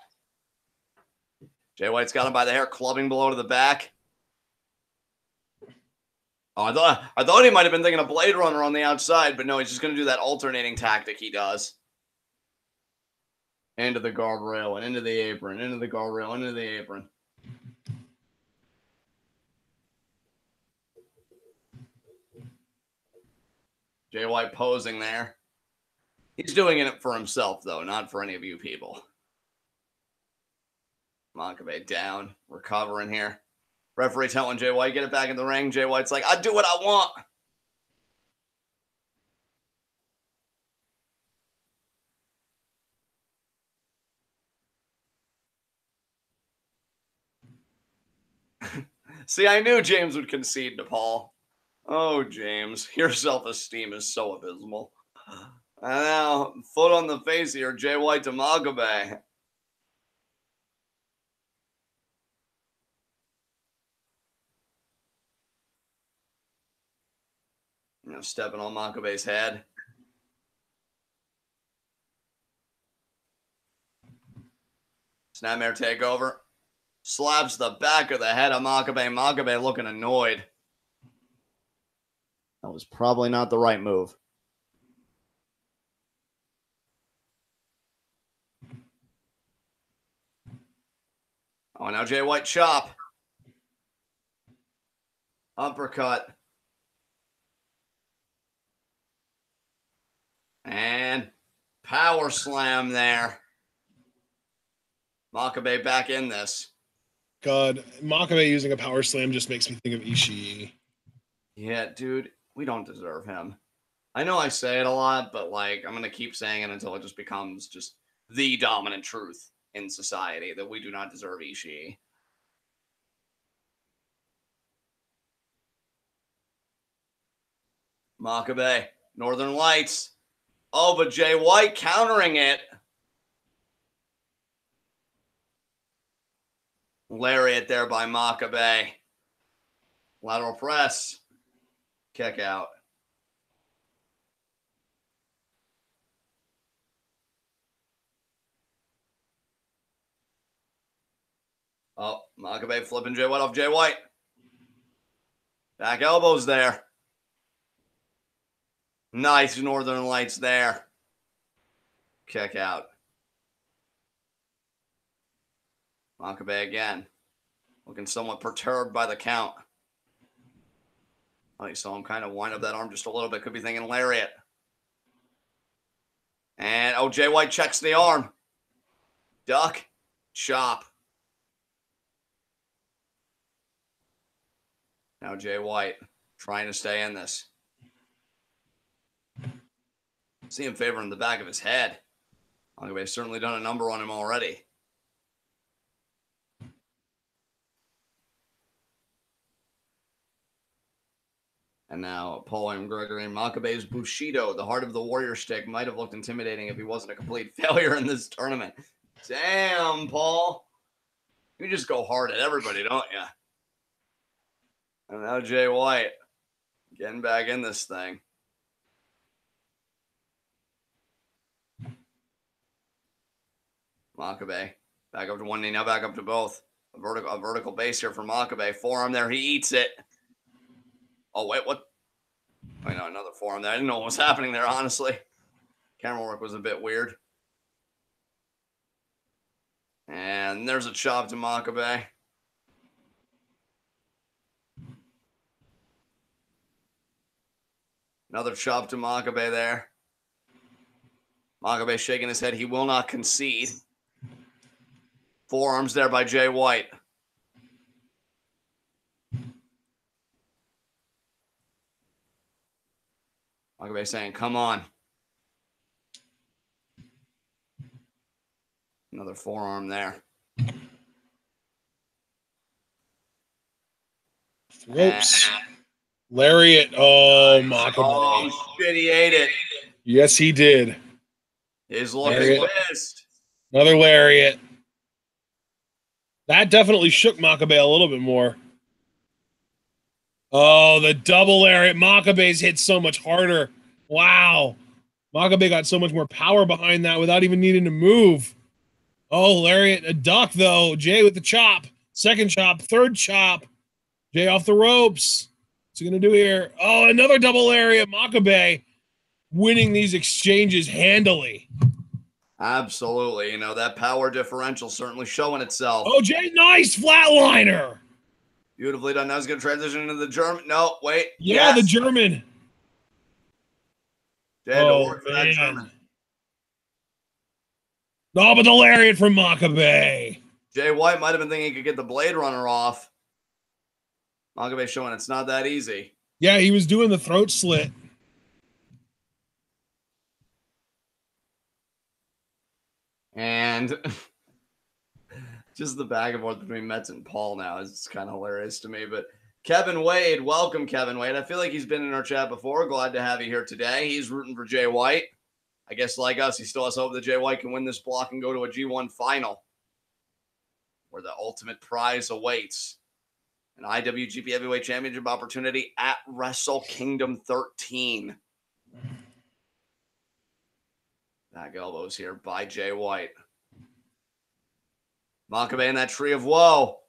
Jay White's got him by the hair, clubbing below to the back. Oh, I thought he might have been thinking of Blade Runner on the outside, but no, he's just going to do that alternating tactic he does. Into the guardrail and into the apron, into the guardrail, into the apron. Jay White posing there. He's doing it for himself, though, not for any of you people. Makabe down, recovering here. Referee telling Jay White, get it back in the ring. Jay White's like, I do what I want. See, I knew James would concede to Paul. Oh, James, your self-esteem is so abysmal. And now, foot on the face here, Jay White to Makabe. Stepping on Makabe's head. Snapmare takeover. Slaps the back of the head of Makabe. Makabe looking annoyed. That was probably not the right move. Oh, now Jay White chop. Uppercut. And power slam there. Makabe back in this. God, Makabe using a power slam just makes me think of Ishii. Yeah, dude, we don't deserve him. I know I say it a lot, but I'm going to keep saying it until it just becomes just the dominant truth in society that we do not deserve Ishii. Makabe, Northern Lights. Oh, but Jay White countering it. Lariat there by Makabe. Lateral press. Kick out. Oh, Makabe flipping Jay White off Jay White. Back elbows there. Nice Northern Lights there. Kick out. Makabe again. Looking somewhat perturbed by the count. Oh, you saw him kind of wind up that arm just a little bit. Could be thinking lariat. And, oh, Jay White checks the arm. Duck. Chop. Now Jay White trying to stay in this. See him favoring the back of his head. Makabe's certainly done a number on him already. And now Paul and Gregory Makabe's Bushido, the heart of the warrior stick, might have looked intimidating if he wasn't a complete failure in this tournament. Damn, Paul. You just go hard at everybody, don't you? And now Jay White getting back in this thing. Makabe back up to one knee, now back up to both. A vertical base here for Makabe. Forearm there, he eats it. Oh, wait, what? Wait, no, another forearm there. I didn't know what was happening there, honestly. Camera work was a bit weird. And there's a chop to Makabe. Another chop to Makabe there. Makabe shaking his head. He will not concede. Forearms there by Jay White. Makabe saying, come on. Another forearm there. Ropes. Lariat. Oh, Makabe. Oh, shit, he ate it. Yes, he did. He's looking pissed. Another lariat. That definitely shook Makabe a little bit more. Oh, the double lariat. Makabe's hit so much harder. Wow. Makabe got so much more power behind that without even needing to move. Oh, lariat. A duck, though. Jay with the chop. Second chop. Third chop. Jay off the ropes. What's he going to do here? Oh, another double lariat. Makabe winning these exchanges handily. Absolutely. You know, that power differential certainly showing itself. Oh, Jay, nice flatliner. Beautifully done. Now he's going to transition into the German. No, wait. Yeah, yes. The German. Jay had to work for that German. No, but the lariat from Makabe. Jay White might have been thinking he could get the Blade Runner off. Makabe showing it's not that easy. Yeah, he was doing the throat slit. And just the back and forth between Metz and Paul now is kind of hilarious to me. But Kevin Wade, welcome, Kevin Wade. I feel like he's been in our chat before. Glad to have you here today. He's rooting for Jay White. I guess like us, he still has hope that Jay White can win this block and go to a G1 final where the ultimate prize awaits. An IWGP Heavyweight Championship opportunity at Wrestle Kingdom 13. Back elbows here by Jay White. Makabe in that tree of woe.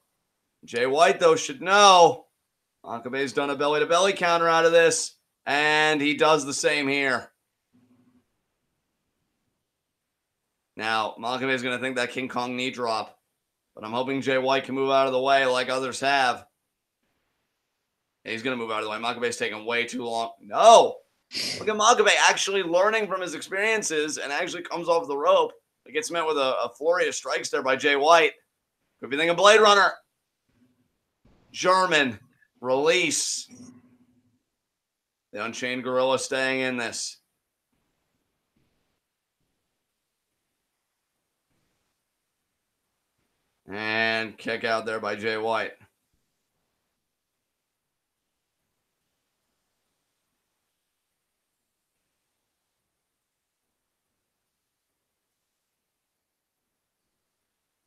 Jay White, though, should know. Makabe's done a belly-to-belly counter out of this, and he does the same here. Now, Makabe's going to think that King Kong knee drop, but I'm hoping Jay White can move out of the way like others have. He's going to move out of the way. Makabe's taking way too long. No! Look at Makabe actually learning from his experiences and actually comes off the rope. It gets met with a flurry of strikes there by Jay White. Could be thinking Blade Runner. German. Release. The Unchained Gorilla staying in this. And kick out there by Jay White.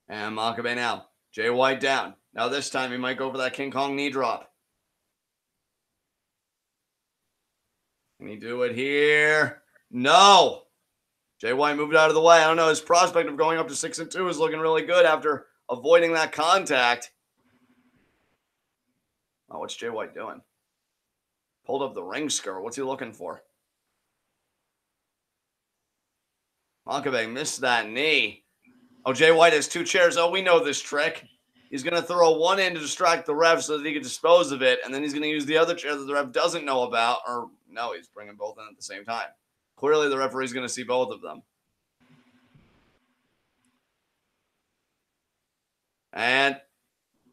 And Makabe now. Jay White down. Now this time he might go for that King Kong knee drop. Can he do it here? No. Jay White moved out of the way. I don't know. His prospect of going up to 6-2 is looking really good after avoiding that contact. Oh, what's Jay White doing? Pulled up the ring skirt. What's he looking for? Makabe missed that knee. Oh, Jay White has two chairs. Oh, we know this trick. He's going to throw one in to distract the ref so that he can dispose of it, and then he's going to use the other chair that the ref doesn't know about, or no, he's bringing both in at the same time. Clearly, the referee's going to see both of them. And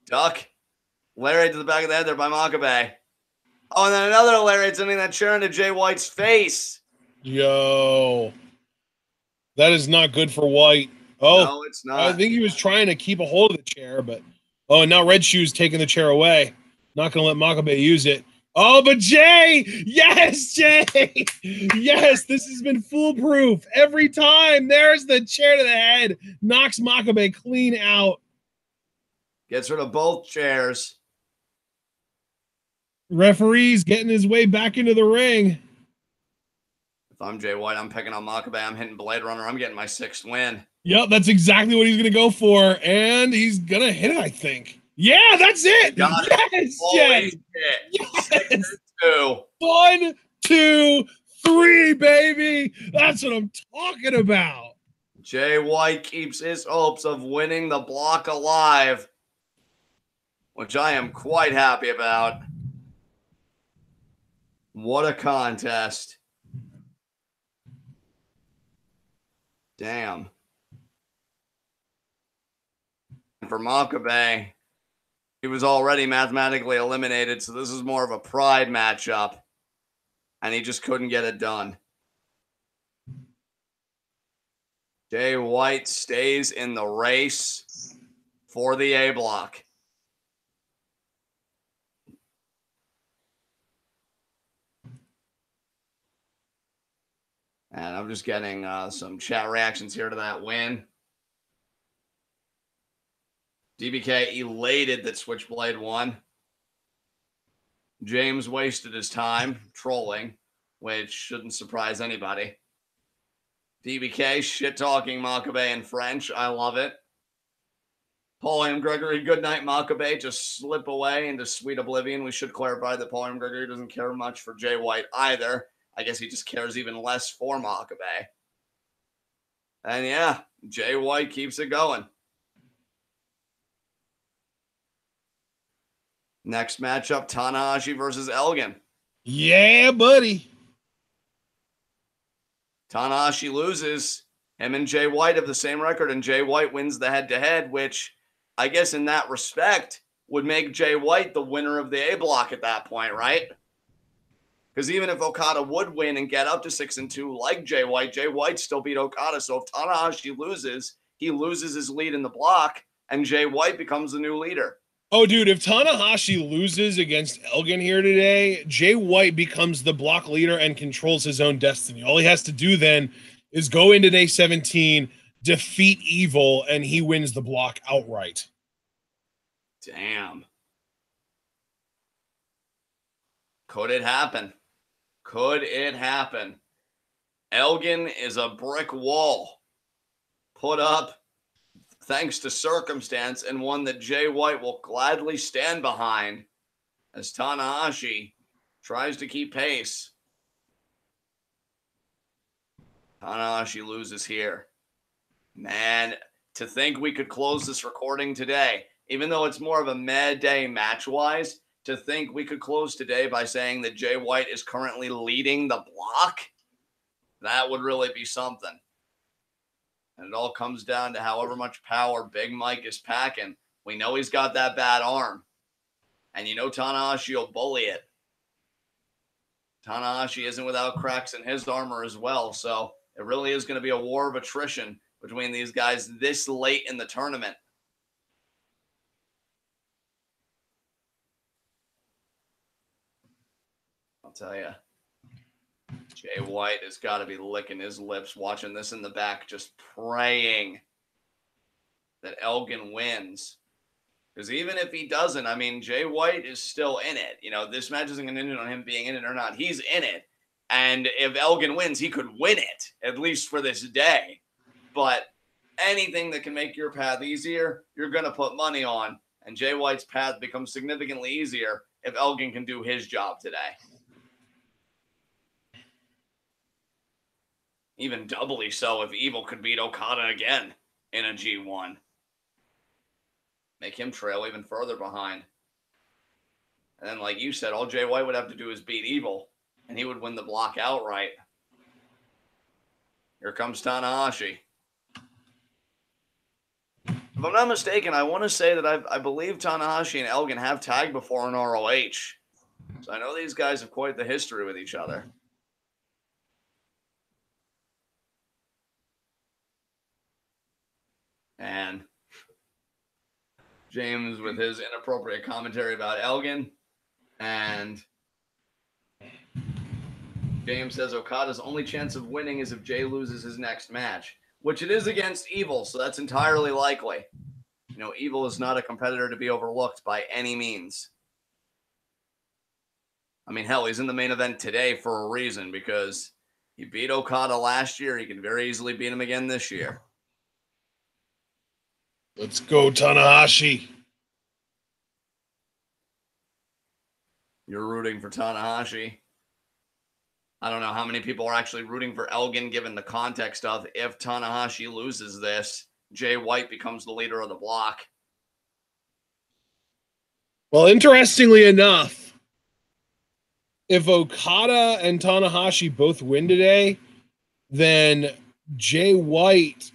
duck. Lariat to the back of the head there by Makabe. Oh, and then another lariat sending that chair into Jay White's face. Yo. That is not good for White. Oh, no, it's not. I think he was trying to keep a hold of the chair, but oh, and now Red Shoe's taking the chair away. Not going to let Makabe use it. Oh, but Jay! Yes, Jay! Yes, this has been foolproof every time. There's the chair to the head. Knocks Makabe clean out. Gets rid of both chairs. Referee's getting his way back into the ring. If I'm Jay White, I'm picking on Makabe. I'm hitting Blade Runner. I'm getting my 6th win. Yep, that's exactly what he's going to go for. And he's going to hit it, I think. Yeah, that's it. Yes, Jay. Yes. 2. 1, 2, 3, baby. That's what I'm talking about. Jay White keeps his hopes of winning the block alive, which I am quite happy about. What a contest. Damn. And for Makabe, he was already mathematically eliminated, so this is more of a pride matchup, and he just couldn't get it done. Jay White stays in the race for the A block. And I'm just getting some chat reactions here to that win. DBK elated that Switchblade won. James wasted his time trolling, which shouldn't surprise anybody. DBK shit-talking Makabe in French. I love it. Paul M. Gregory, good night, Makabe. Just slip away into sweet oblivion. We should clarify that Paul M. Gregory doesn't care much for Jay White either. I guess he just cares even less for Makabe. And yeah, Jay White keeps it going. Next matchup, Tanahashi versus Elgin. Yeah, buddy. Tanahashi loses. Him and Jay White have the same record, and Jay White wins the head-to-head, which I guess in that respect would make Jay White the winner of the A block at that point, right? Because even if Okada would win and get up to 6-2 like Jay White still beat Okada. So if Tanahashi loses, he loses his lead in the block, and Jay White becomes the new leader. Oh, dude, if Tanahashi loses against Elgin here today, Jay White becomes the block leader and controls his own destiny. All he has to do then is go into day 17, defeat Evil, and he wins the block outright. Damn. Could it happen? Could it happen? Elgin is a brick wall put up thanks to circumstance, and one that Jay White will gladly stand behind as Tanahashi tries to keep pace. Tanahashi loses here. Man, to think we could close this recording today, even though it's more of a mad day match-wise, to think we could close today by saying that Jay White is currently leading the block, that would really be something. And it all comes down to however much power Big Mike is packing. We know he's got that bad arm. And you know Tanahashi will bully it. Tanahashi isn't without cracks in his armor as well. So it really is going to be a war of attrition between these guys this late in the tournament. I'll tell you. Jay White has got to be licking his lips watching this in the back, just praying that Elgin wins. Because even if he doesn't, I mean, Jay White is still in it. You know, this match isn't going to end on him being in it or not. He's in it. And if Elgin wins, he could win it, at least for this day. But anything that can make your path easier, you're going to put money on. And Jay White's path becomes significantly easier if Elgin can do his job today. Even doubly so if Evil could beat Okada again in a G1. make him trail even further behind. And then, like you said, all Jay White would have to do is beat Evil, and he would win the block outright. Here comes Tanahashi. If I'm not mistaken, I want to say that I believe Tanahashi and Elgin have tagged before in ROH. So I know these guys have quite the history with each other. And James with his inappropriate commentary about Elgin. And James says Okada's only chance of winning is if Jay loses his next match, which it is against Evil, so that's entirely likely. You know, Evil is not a competitor to be overlooked by any means. I mean, hell, he's in the main event today for a reason, because he beat Okada last year. He can very easily beat him again this year. Let's go, Tanahashi. You're rooting for Tanahashi. I don't know how many people are actually rooting for Elgin, given the context of if Tanahashi loses this, Jay White becomes the leader of the block. Well, interestingly enough, if Okada and Tanahashi both win today, then Jay White,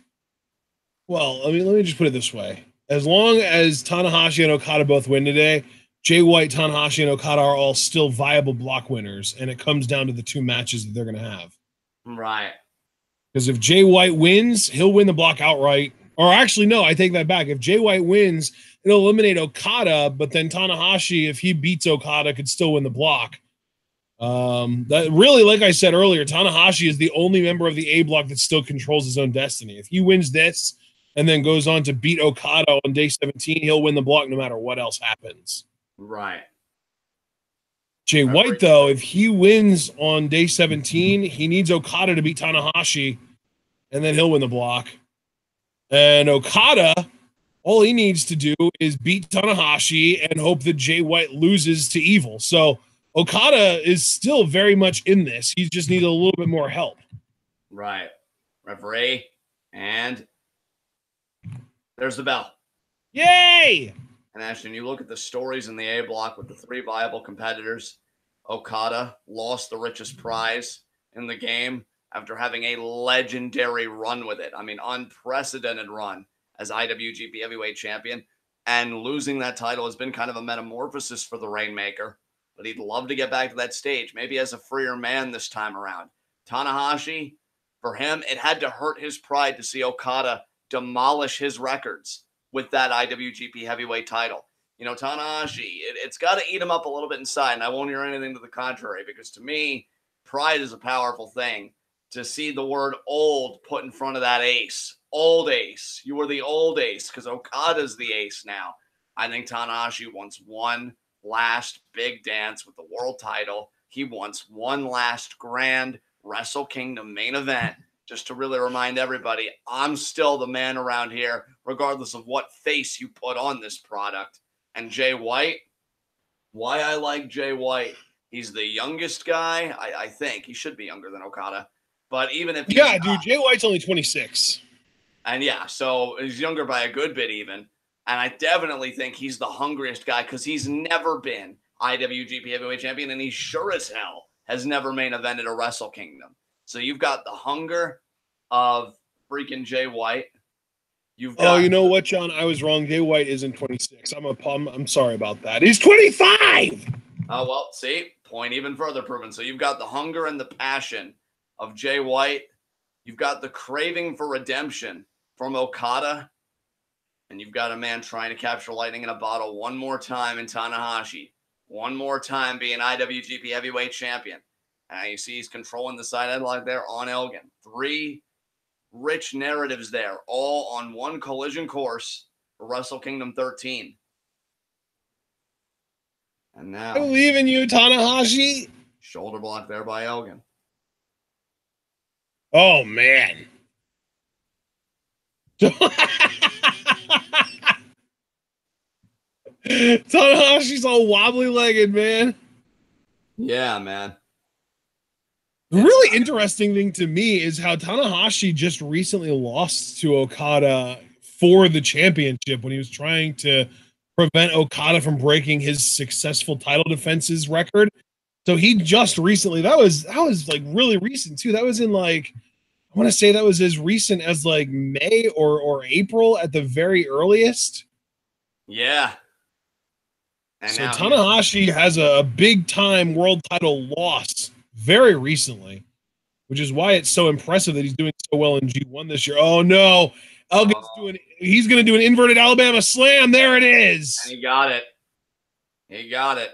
well, let me just put it this way. As long as Tanahashi and Okada both win today, Jay White, Tanahashi, and Okada are all still viable block winners, and it comes down to the two matches that they're going to have. Right. Because if Jay White wins, he'll win the block outright. Or actually, no, I take that back. If Jay White wins, it'll eliminate Okada, but then Tanahashi, if he beats Okada, could still win the block. That really, like I said earlier, Tanahashi is the only member of the A block that still controls his own destiny. If he wins this and then goes on to beat Okada on day 17, he'll win the block no matter what else happens. Right. Jay White, though, if he wins on day 17, he needs Okada to beat Tanahashi, and then he'll win the block. And Okada, all he needs to do is beat Tanahashi and hope that Jay White loses to Evil. So Okada is still very much in this. He just needs a little bit more help. Right. Referee. And there's the bell. Yay! And Ashton, you look at the stories in the A block with the three viable competitors. Okada lost the richest prize in the game after having a legendary run with it. I mean, unprecedented run as IWGP Heavyweight Champion. And losing that title has been kind of a metamorphosis for the Rainmaker. But he'd love to get back to that stage, maybe as a freer man this time around. Tanahashi, for him, it had to hurt his pride to see Okada demolish his records with that IWGP Heavyweight title. You know, Tanahashi, it's got to eat him up a little bit inside, and I won't hear anything to the contrary, because to me, pride is a powerful thing. To see the word old put in front of that ace. Old ace. You were the old ace, because Okada's the ace now. I think Tanahashi wants one last big dance with the world title. He wants one last grand Wrestle Kingdom main event, just to really remind everybody, I'm still the man around here, regardless of what face you put on this product. And Jay White, why I like Jay White, he's the youngest guy. I think he should be younger than Okada, but even if dude, Jay White's only 26. And yeah, so he's younger by a good bit even. And I definitely think he's the hungriest guy, because he's never been IWGP Heavyweight Champion, and he sure as hell has never main evented a Wrestle Kingdom. So you've got the hunger of freaking Jay White. You've got, you know what, John? I was wrong. Jay White isn't 26. I'm sorry about that. He's 25. Oh, well, see, point even further proven. So you've got the hunger and the passion of Jay White. You've got the craving for redemption from Okada. And you've got a man trying to capture lightning in a bottle one more time in Tanahashi. One more time being IWGP Heavyweight Champion. And you see he's controlling the side headlock there on Elgin. Three rich narratives there, all on one collision course for Wrestle Kingdom 13. And now, I believe in you, Tanahashi. Shoulder block there by Elgin. Oh, man. Tanahashi's all wobbly-legged, man. Yeah, man. The really interesting thing to me is how Tanahashi just recently lost to Okada for the championship when he was trying to prevent Okada from breaking his successful title defenses record. So he just recently, that was like really recent too. That was in like, I want to say that was as recent as like May or April at the very earliest. Yeah. And so Tanahashi has a big time world title loss very recently, which is why it's so impressive that he's doing so well in G1 this year. Oh no, Elgin's he's going to do an inverted Alabama slam. There it is. And he got it. He got it.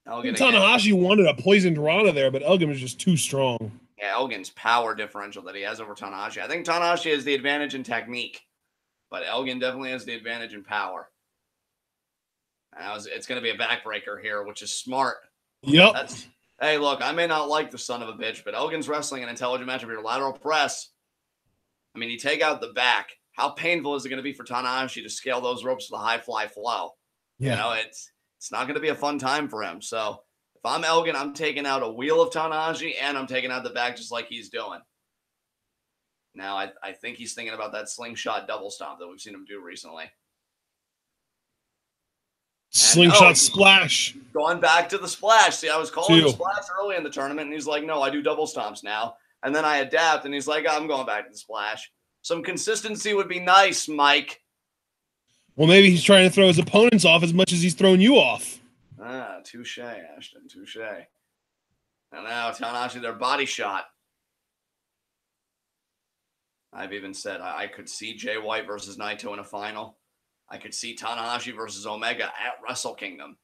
Elgin Tanahashi wanted a poisoned Rana there, but Elgin was just too strong. Yeah, Elgin's power differential that he has over Tanahashi. I think Tanahashi has the advantage in technique, but Elgin definitely has the advantage in power. And it's going to be a backbreaker here, which is smart. Yep. Hey, look, I may not like the son of a bitch, but Elgin's wrestling an intelligent match of your lateral press. I mean, you take out the back. How painful is it going to be for Tanahashi to scale those ropes to the high fly flow? Yeah. You know, it's not going to be a fun time for him. So if I'm Elgin, I'm taking out a wheel of Tanahashi, and I'm taking out the back just like he's doing. Now, I think he's thinking about that slingshot double stomp that we've seen him do recently. Slingshot splash. Going back to the splash. See, I was calling the splash early in the tournament, and he's like, no, I do double stomps now. And then I adapt, and he's like, I'm going back to the splash. Some consistency would be nice, Mike. Well, maybe he's trying to throw his opponents off as much as he's throwing you off. Ah, touche, Ashton, touche. And now Tanahashi, their body shot. I've even said I could see Jay White versus Naito in a final. I could see Tanahashi versus Omega at Wrestle Kingdom.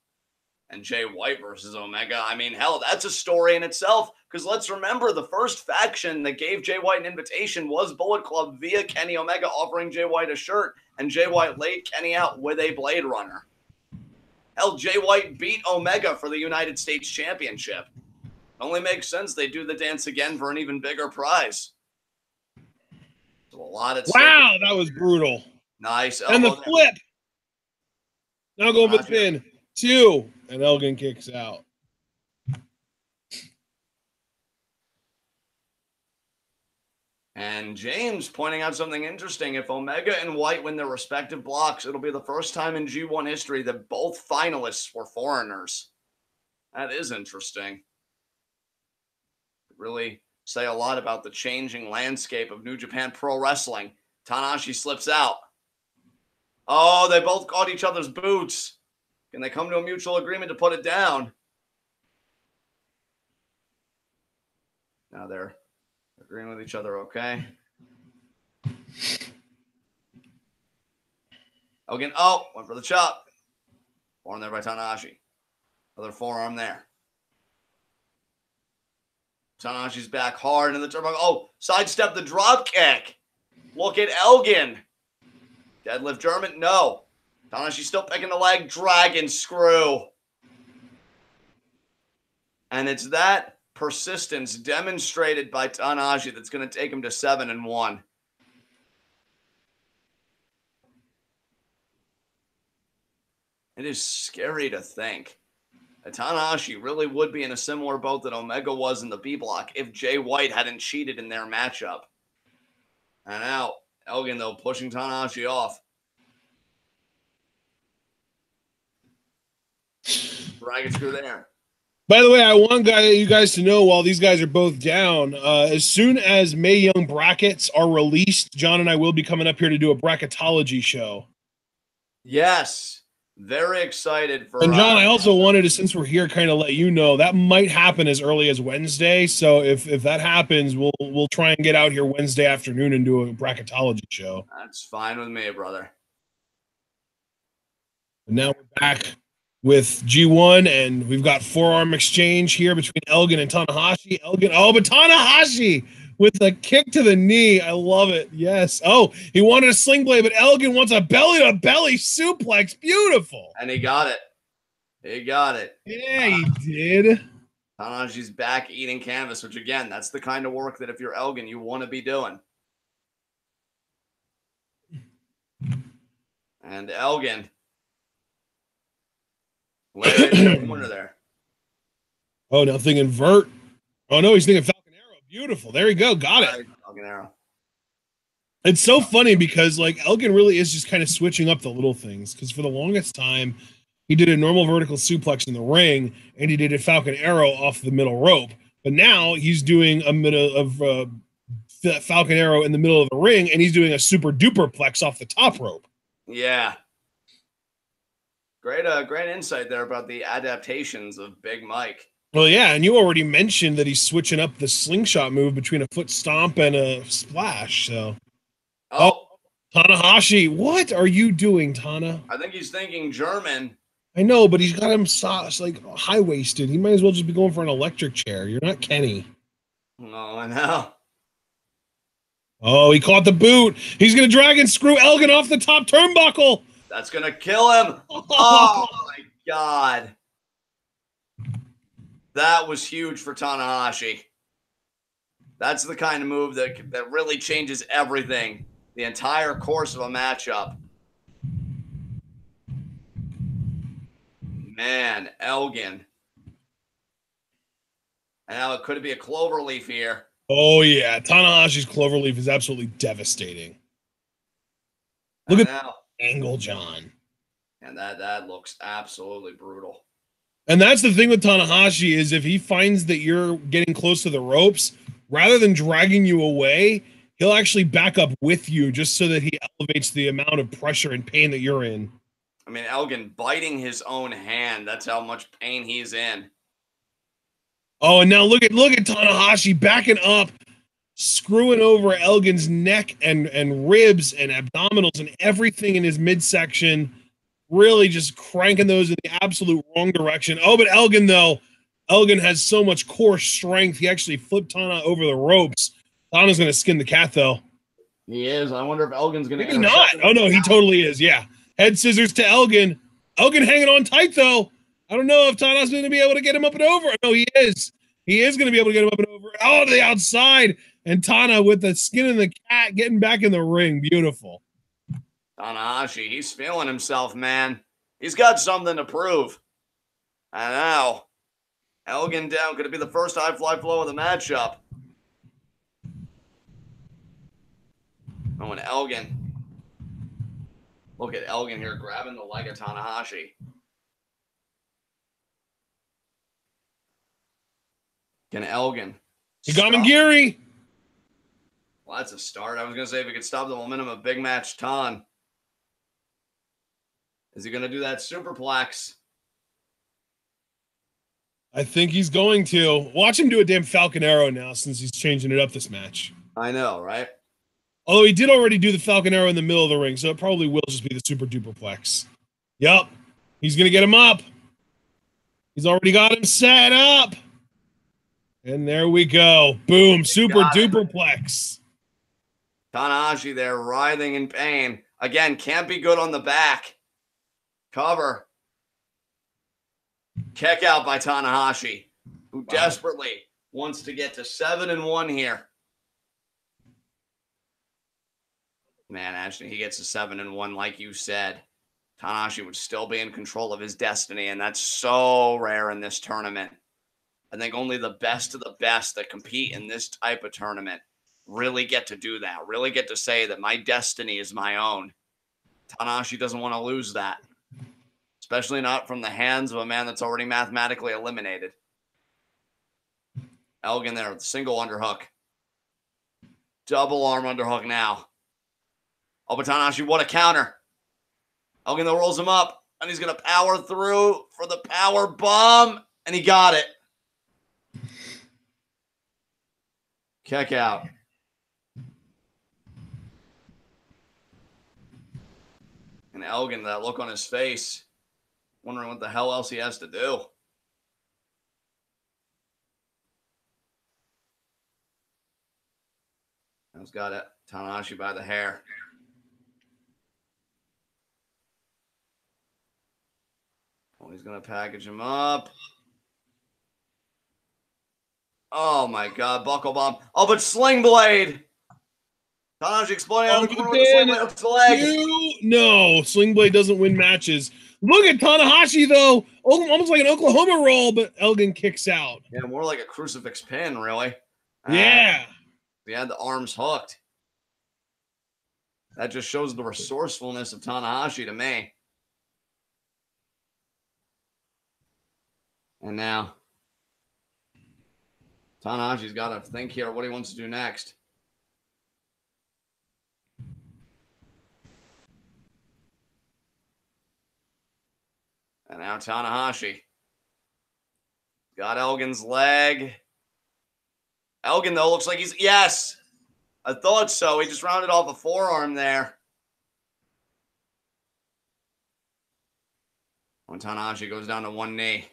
And Jay White versus Omega. I mean, hell, that's a story in itself. Because let's remember, the first faction that gave Jay White an invitation was Bullet Club via Kenny Omega offering Jay White a shirt. And Jay White laid Kenny out with a Blade Runner. Hell, Jay White beat Omega for the United States Championship. It only makes sense they do the dance again for an even bigger prize. So a lot at stake. Wow, that was brutal. Nice. And the flip. Now go with pin. 2. And Elgin kicks out. And James pointing out something interesting. If Omega and White win their respective blocks, it'll be the first time in G1 history that both finalists were foreigners. That is interesting. Really say a lot about the changing landscape of New Japan Pro Wrestling. Tanahashi slips out. Oh, they both caught each other's boots. Can they come to a mutual agreement to put it down? Now they're agreeing with each other, okay? Elgin, went for the chop. Forearm there by Tanahashi. Other forearm there. Tanahashi's back hard in the turnbuckle. Oh, sidestep the drop kick. Look at Elgin. Deadlift German, no. Tanahashi still picking the leg. Dragon screw. And it's that persistence demonstrated by Tanahashi that's going to take him to 7-1. It is scary to think that Tanahashi really would be in a similar boat that Omega was in the B block if Jay White hadn't cheated in their matchup. And now Elgin, though, pushing Tanahashi off. Dragon screw there. By the way, I want you guys to know, while these guys are both down, as soon as Mae Young brackets are released, John and I will be coming up here to do a bracketology show. Yes. Very excited for. And John, I also wanted to, since we're here, kind of let you know that might happen as early as Wednesday. So if that happens, we'll try and get out here Wednesday afternoon and do a bracketology show. That's fine with me, brother. And now we're back with G1, and we've got forearm exchange here between Elgin and Tanahashi. Elgin, but Tanahashi with a kick to the knee. I love it. Yes. Oh, he wanted a sling blade, but Elgin wants a belly-to-belly suplex. Beautiful. And he got it. He got it. Yeah, he did. Tanahashi's back eating canvas, which, again, that's the kind of work that if you're Elgin, you want to be doing. And Elgin. Way in the corner there. Oh, now thinking vert. Oh, no, he's thinking Falcon Arrow. Beautiful. There you go. Got it. Falcon Arrow. It's so funny because like Elgin really is just kind of switching up the little things. Because for the longest time, he did a normal vertical suplex in the ring, and he did a Falcon Arrow off the middle rope. But now he's doing a middle of Falcon Arrow in the middle of the ring, and he's doing a super duper plex off the top rope. Yeah. Great insight there about the adaptations of Big Mike. Well, yeah, and you already mentioned that he's switching up the slingshot move between a foot stomp and a splash. So, Tanahashi, what are you doing, Tana? I think he's thinking German. I know, but he's got him like high waisted. He might as well just be going for an electric chair. You're not Kenny. Oh, I know. Oh, he caught the boot. He's gonna drag and screw Elgin off the top turnbuckle. That's gonna kill him. Oh my god. That was huge for Tanahashi. That's the kind of move that really changes everything. The entire course of a matchup. Man, Elgin. And now it could be a cloverleaf here. Oh, yeah. Tanahashi's cloverleaf is absolutely devastating. Look at Angle John. And that looks absolutely brutal. And that's the thing with Tanahashi is if he finds that you're getting close to the ropes, rather than dragging you away, he'll actually back up with you just so that he elevates the amount of pressure and pain that you're in. I mean, Elgin biting his own hand. That's how much pain he's in. Oh, and now look at Tanahashi backing up, screwing over Elgin's neck and ribs and abdominals and everything in his midsection. Really just cranking those in the absolute wrong direction. Oh, but Elgin has so much core strength. He actually flipped Tana over the ropes. Tana's going to skin the cat, though. He is. I wonder if Elgin's going to. Maybe not. Oh, no, he totally is. Yeah. Head scissors to Elgin. Elgin hanging on tight, though. I don't know if Tana's going to be able to get him up and over. No, he is. He is going to be able to get him up and over. Oh, to the outside. And Tana with the skin of the cat getting back in the ring. Beautiful. Tanahashi, he's feeling himself, man. He's got something to prove. I know. Elgin down. Could it be the first high fly flow of the matchup? Oh, and Elgin. Look at Elgin here grabbing the leg of Tanahashi. Can Elgin? He got him Geary. Well, that's a start. I was going to say if he could stop the momentum of Big Match Tan. Is he going to do that superplex? I think he's going to. Watch him do a damn Falcon Arrow now since he's changing it up this match. I know, right? Although he did already do the Falcon Arrow in the middle of the ring, so it probably will just be the super duperplex. Yup. He's going to get him up. He's already got him set up. And there we go. Boom. Super duperplex. Tanahashi there writhing in pain. Again, can't be good on the back. Cover. Kick out by Tanahashi, who desperately wants to get to 7-1 here. Man, actually, he gets to 7-1, like you said. Tanahashi would still be in control of his destiny, and that's so rare in this tournament. I think only the best of the best that compete in this type of tournament really get to do that, really get to say that my destiny is my own. Tanahashi doesn't want to lose that, especially not from the hands of a man that's already mathematically eliminated. Elgin there with a single underhook. Double arm underhook now. Oh, but Tanahashi, what a counter. Elgin though rolls him up, and he's going to power through for the power bomb, and he got it. Kick out. And Elgin, that look on his face, wondering what the hell else he has to do. He's got it. Tanahashi by the hair. Oh, he's going to package him up. Oh, my God. Buckle bomb. Oh, but Sling Blade. Tanahashi exploding out of the corner with the Sling Blade up to the leg. No, Sling Blade doesn't win matches. Look at Tanahashi, though. Almost like an Oklahoma roll, but Elgin kicks out. Yeah, more like a crucifix pin, really. Yeah. He had the arms hooked. That just shows the resourcefulness of Tanahashi to me. And now Tanahashi's got to think here what he wants to do next. And now Tanahashi got Elgin's leg. Elgin, though, looks like he's... Yes! I thought so. He just rounded off a forearm there. When Tanahashi goes down to one knee.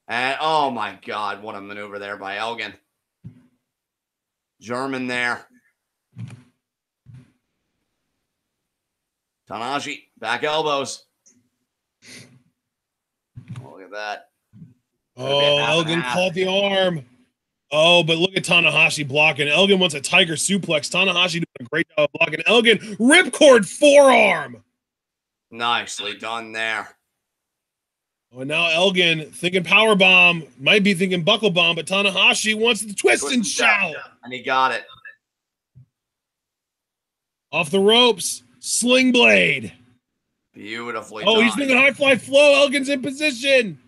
And, oh my God, what a maneuver there by Elgin. German there. Tanahashi, back elbows. Oh, look at that. Oh, Elgin caught the arm. Oh, but look at Tanahashi blocking. Elgin wants a tiger suplex. Tanahashi doing a great job of blocking. Elgin, ripcord forearm. Nicely done there. Oh, and now Elgin thinking power bomb. Might be thinking buckle bomb, but Tanahashi wants the twist and shout. And he got it. Off the ropes. Sling blade. Beautifully done. He's thinking high fly flow. Elgin's in position.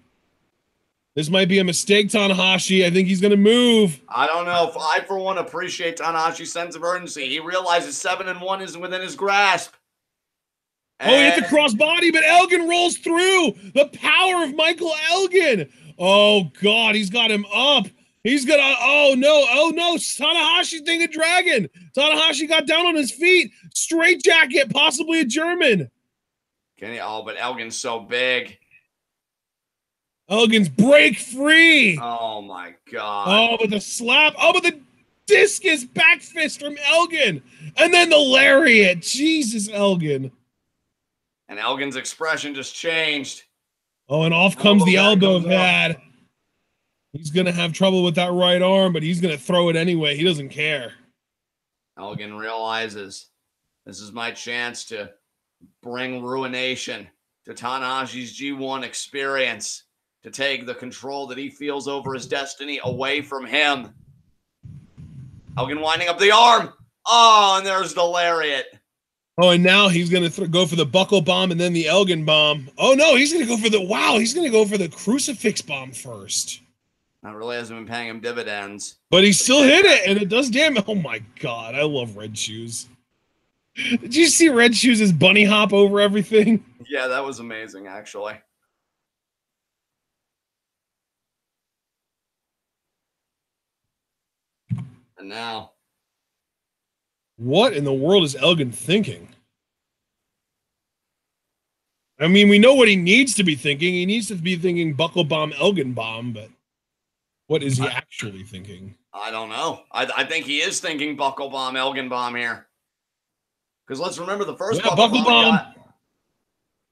This might be a mistake, Tanahashi. I think he's going to move. I don't know. I, for one, appreciate Tanahashi's sense of urgency. He realizes 7-1 is within his grasp. And he hit the crossbody, but Elgin rolls through. The power of Michael Elgin. Oh, God, he's got him up. He's going to, oh, no. Tanahashi thinking dragon. Tanahashi got down on his feet. Straight jacket, possibly a German. But Elgin's so big. Elgin's break free. Oh, my God. Oh, but the slap. Oh, but the discus back fist from Elgin. And then the lariat. Jesus, Elgin. And Elgin's expression just changed. Oh, and off comes the elbow pad. He's going to have trouble with that right arm, but he's going to throw it anyway. He doesn't care. Elgin realizes this is my chance to bring ruination to Tanahashi's G1 experience, to take the control that he feels over his destiny away from him. Elgin winding up the arm. Oh, and there's the lariat. Oh, and now he's going to go for the buckle bomb and then the Elgin bomb. Oh, no, he's going to go for the, he's going to go for the crucifix bomb first. That really hasn't been paying him dividends. But he still hit it, and it does damage. Oh, my God, I love Red Shoes. Did you see Red Shoes' bunny hop over everything? Yeah, that was amazing, actually. And now, what in the world is Elgin thinking? I mean, we know what he needs to be thinking. He needs to be thinking buckle bomb, Elgin bomb, but what is he actually thinking? I don't know. I think he is thinking buckle bomb, Elgin bomb here. Because let's remember the first buckle bomb.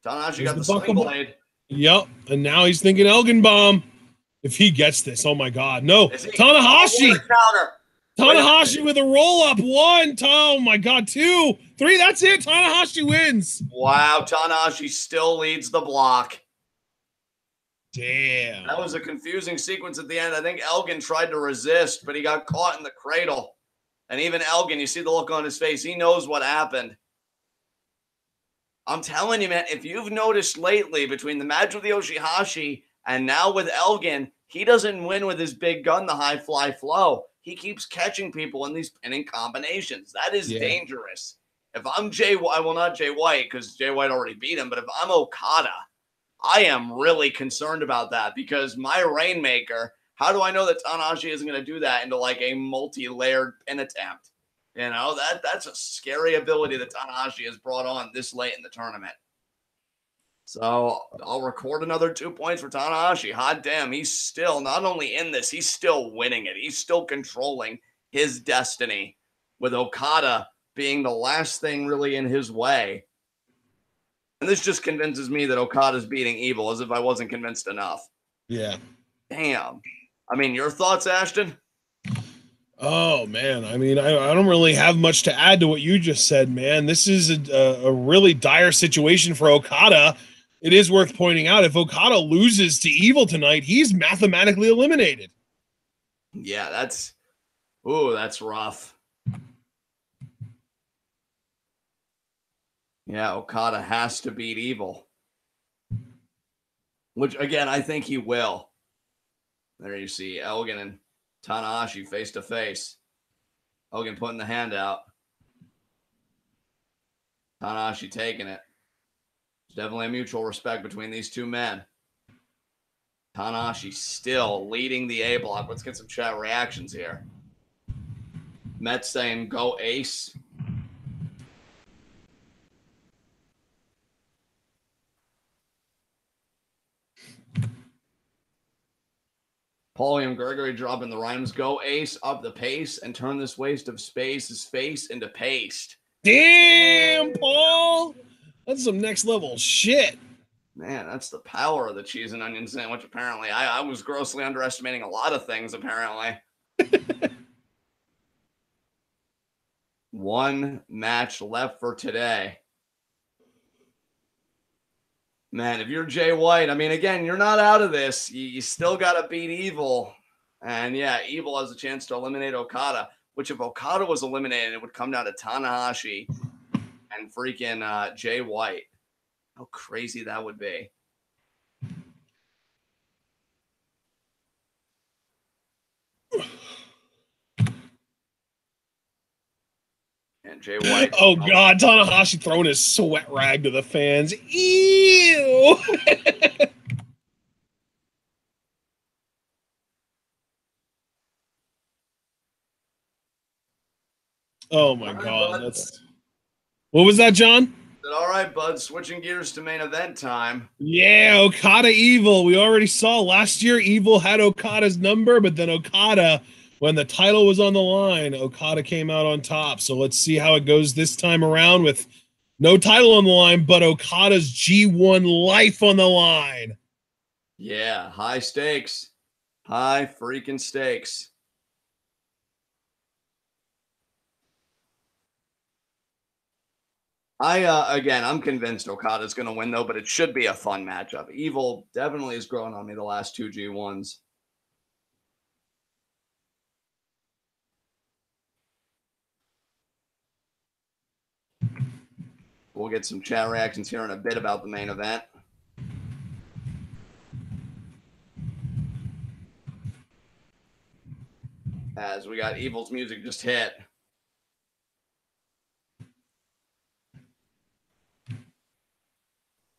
Tanahashi got the sling blade. Yep, and now he's thinking Elgin bomb. If he gets this, oh my God, no. Tanahashi. Tanahashi with a roll-up. 1, oh my God, 2, 3, that's it. Tanahashi wins. Wow, Tanahashi still leads the block. Damn. That was a confusing sequence at the end. I think Elgin tried to resist, but he got caught in the cradle. And even Elgin, you see the look on his face. He knows what happened. I'm telling you, man, if you've noticed lately between the match with YOSHI-HASHI and now with Elgin, he doesn't win with his big gun, the high fly flow. He keeps catching people in these pinning combinations. That is dangerous. If I'm Jay White, well, not Jay White, because Jay White already beat him, but if I'm Okada, I am really concerned about that, because my Rainmaker, how do I know that Tanahashi isn't going to do that into like a multi-layered pin attempt? You know, that's a scary ability that Tanahashi has brought on this late in the tournament. So I'll record another 2 points for Tanahashi. Hot damn, he's still not only in this, he's still winning it. He's still controlling his destiny, with Okada being the last thing really in his way. And this just convinces me that Okada's beating Evil, as if I wasn't convinced enough. Yeah. Damn. I mean, your thoughts, Ashton? Oh, man. I mean, I don't really have much to add to what you just said, man. This is a really dire situation for Okada. It is worth pointing out, if Okada loses to Evil tonight, he's mathematically eliminated. Yeah, that's rough. Yeah, Okada has to beat Evil. Which, again, I think he will. There you see Elgin and Tanahashi face to face. Elgin putting the hand out. Tanahashi taking it. There's definitely a mutual respect between these two men. Tanahashi still leading the A block. Let's get some chat reactions here. Met saying go Ace. Paulium Gregory dropping the rhymes. Go Ace, up the pace, and turn this waste of space's face into paste. Damn, Paul. That's some next level shit. Man, that's the power of the cheese and onion sandwich, apparently. I was grossly underestimating a lot of things, apparently. One match left for today. Man, if you're Jay White, I mean, again, you're not out of this. You still got to beat Evil. And yeah, Evil has a chance to eliminate Okada, which if Okada was eliminated, it would come down to Tanahashi and freaking Jay White. How crazy that would be. And Jay White. Oh, God. Tanahashi throwing his sweat rag to the fans. Ew. Oh, my God. That's... What was that, John? All right, bud. Switching gears to main event time. Yeah, Okada Evil. We already saw last year Evil had Okada's number, but then Okada, when the title was on the line, Okada came out on top. So let's see how it goes this time around with no title on the line, but Okada's G1 life on the line. Yeah, high stakes. High freaking stakes. Again, I'm convinced Okada's going to win, though, but it should be a fun matchup. Evil definitely has grown on me the last two G1s. We'll get some chat reactions here in a bit about the main event. As we got Evil's music just hit.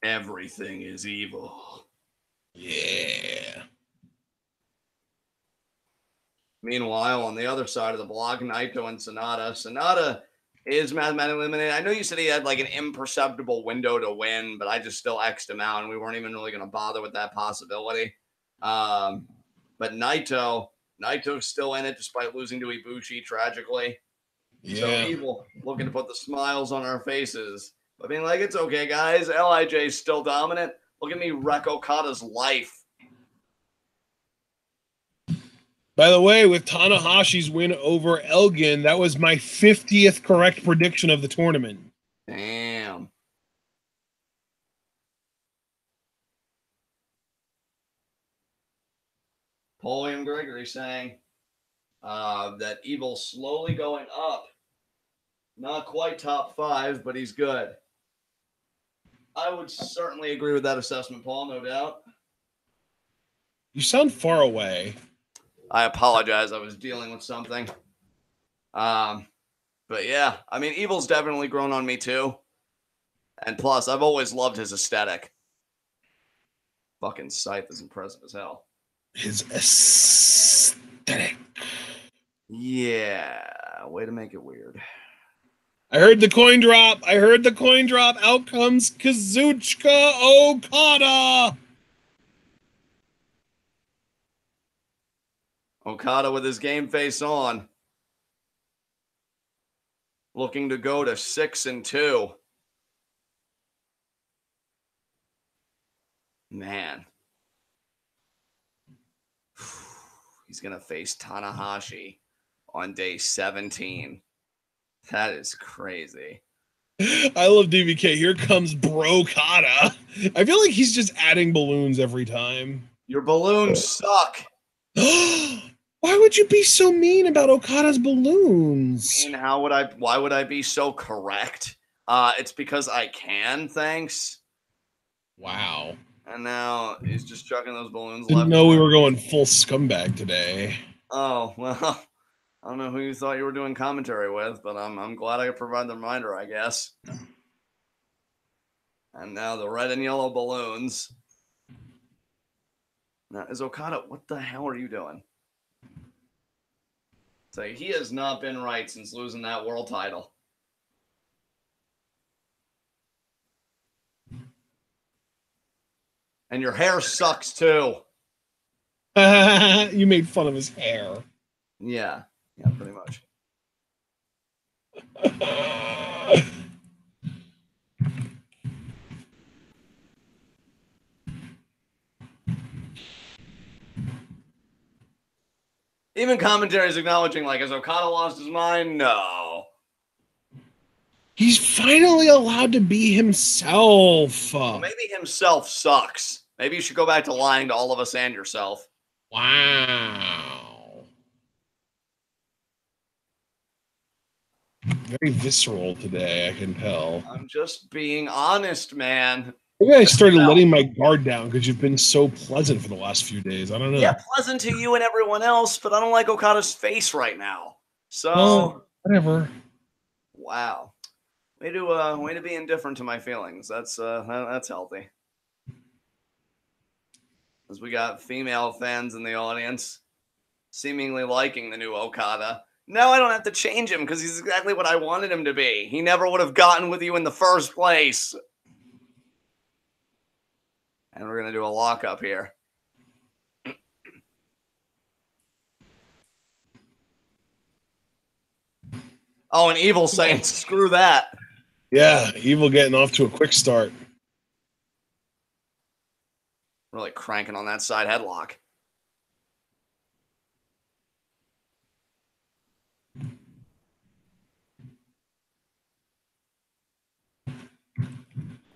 Everything is evil. Yeah. Meanwhile, on the other side of the block, Naito and Sonata. Sonata is mathematically eliminated. I know you said he had like an imperceptible window to win, but I just still X'd him out, and we weren't even really going to bother with that possibility. But Naito's still in it despite losing to Ibushi tragically. Yeah. So Evil looking to put the smiles on our faces. I mean, like, it's okay, guys. LIJ is still dominant. Look at me wreck Okada's life. By the way, with Tanahashi's win over Elgin, that was my 50th correct prediction of the tournament. Damn. Paulium Gregory saying that Evil's slowly going up. Not quite top 5, but he's good. I would certainly agree with that assessment, Paul, no doubt. You sound far away. I apologize. I was dealing with something. But yeah, I mean, Evil's definitely grown on me too. And plus, I've always loved his aesthetic. Fucking Scythe is impressive as hell. His aesthetic. Yeah, way to make it weird. I heard the coin drop. Out comes Kazuchika Okada. Okada with his game face on. Looking to go to 6-2. Man. He's going to face Tanahashi on day 17. That is crazy. I love DBK. Here comes Brokada. I feel like he's just adding balloons every time. Your balloons suck. Why would you be so mean about Okada's balloons? I mean, why would I be so correct? It's because I can, thanks. Wow. And now he's just chucking those balloons Didn't left. know we were going full scumbag today. Oh, well, I don't know who you thought you were doing commentary with, but I'm glad I could provide the reminder, I guess. And now the red and yellow balloons. Now, is Okada, what the hell are you doing? So he has not been right since losing that world title. And your hair sucks too. You made fun of his hair. Yeah, pretty much. Even commentaries acknowledging, like, has Okada lost his mind? No. He's finally allowed to be himself. Well, maybe himself sucks. Maybe you should go back to lying to all of us and yourself. Wow. Very visceral today, I can tell. I'm just being honest, man. Maybe I started letting my guard down because you've been so pleasant for the last few days. I don't know. Yeah, pleasant to you and everyone else, but I don't like Okada's face right now. So, well, whatever. Wow. Way to be indifferent to my feelings. That's healthy. As we got female fans in the audience seemingly liking the new Okada. Now I don't have to change him because he's exactly what I wanted him to be. He never would have gotten with you in the first place. And we're going to do a lockup here. Oh, and Evil saying, screw that. Yeah, Evil getting off to a quick start. Really cranking on that side headlock.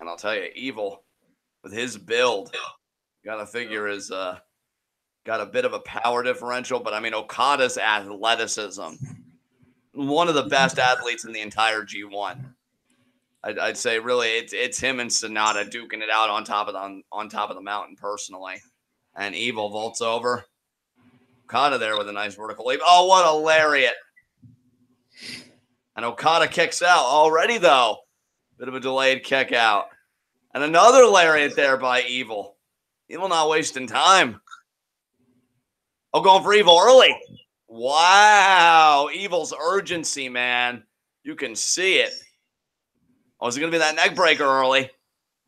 And I'll tell you, Evil, with his build, gotta figure is got a bit of a power differential, but I mean Okada's athleticism, one of the best athletes in the entire G1. I'd say really it's him and Sonata duking it out on top of the mountain personally. And Evil vaults over. Okada there with a nice vertical leap. Oh, what a lariat. And Okada kicks out already though. Bit of a delayed kick out. And another lariat there by Evil. Evil not wasting time. Oh, going for Evil early. Wow. Evil's urgency, man. You can see it. Oh, is it going to be that neck breaker early?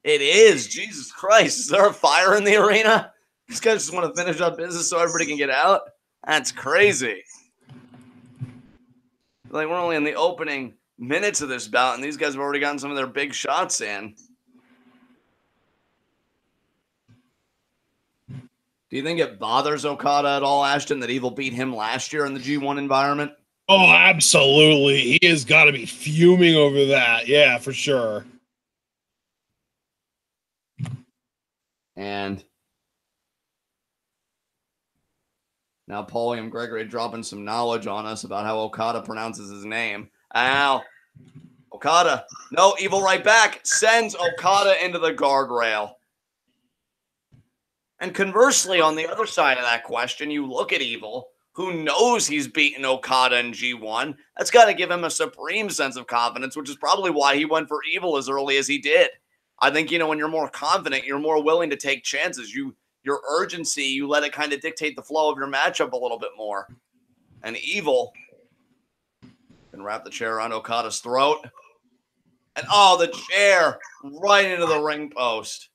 It is. Jesus Christ. Is there a fire in the arena? These guys just want to finish up business so everybody can get out? That's crazy. Like, we're only in the opening minutes of this bout, and these guys have already gotten some of their big shots in. Do you think it bothers Okada at all, Ashton, that Evil beat him last year in the G1 environment? Oh, absolutely. He has got to be fuming over that. Yeah, for sure. And now Paulium Gregory dropping some knowledge on us about how Okada pronounces his name. Ow. Okada. No, Evil right back. Sends Okada into the guardrail. And conversely, on the other side of that question, you look at Evil, who knows he's beaten Okada in G1. That's got to give him a supreme sense of confidence, which is probably why he went for Evil as early as he did. I think, when you're more confident, you're more willing to take chances. Your urgency, you let it kind of dictate the flow of your matchup a little bit more. And Evil can wrap the chair around Okada's throat. And, oh, the chair right into the ring post.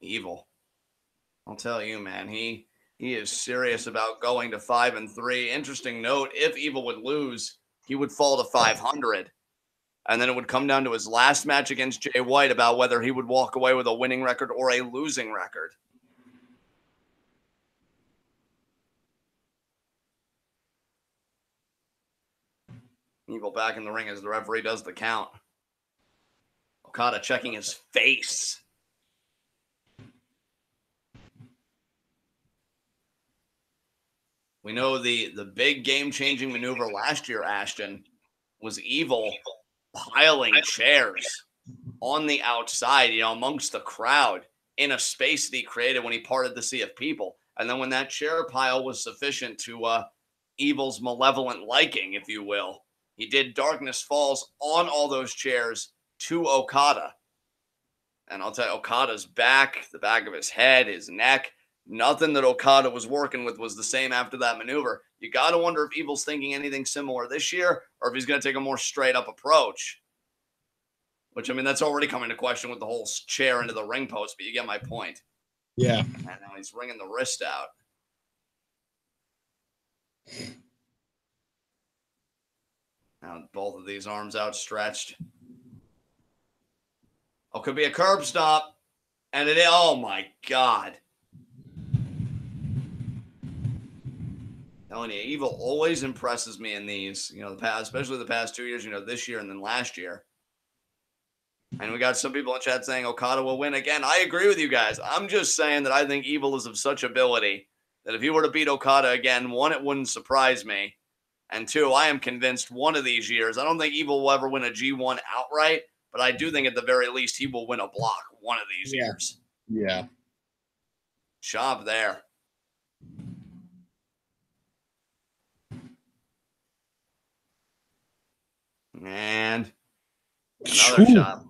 Evil. I'll tell you, man, he is serious about going to 5-3. Interesting note, if Evil would lose, he would fall to 500. And then it would come down to his last match against Jay White about whether he would walk away with a winning record or a losing record. Evil back in the ring as the referee does the count. Okada checking his face. We know the big game-changing maneuver last year, Ashton, was Evil piling chairs on the outside, amongst the crowd in a space that he created when he parted the sea of people. And then when that chair pile was sufficient to Evil's malevolent liking, if you will, he did Darkness Falls on all those chairs to Okada. And I'll tell you, Okada's back, the back of his head, his neck, nothing that Okada was working with was the same after that maneuver. You got to wonder if Evil's thinking anything similar this year or if he's going to take a more straight up approach. Which, I mean, that's already come into question with the whole chair into the ring post, but you get my point. Yeah. And now he's wringing the wrist out. Now both of these arms outstretched. Oh, could be a curb stop. And it is, oh my God. Telling you, Evil always impresses me in these, the past, especially the past 2 years, this year and then last year. And we got some people in chat saying Okada will win again. I agree with you guys. I'm just saying that I think Evil is of such ability that if he were to beat Okada again, one, it wouldn't surprise me. And two, I am convinced one of these years, I don't think Evil will ever win a G1 outright, but I do think at the very least he will win a block one of these years. Yeah. Chop there. And another chop.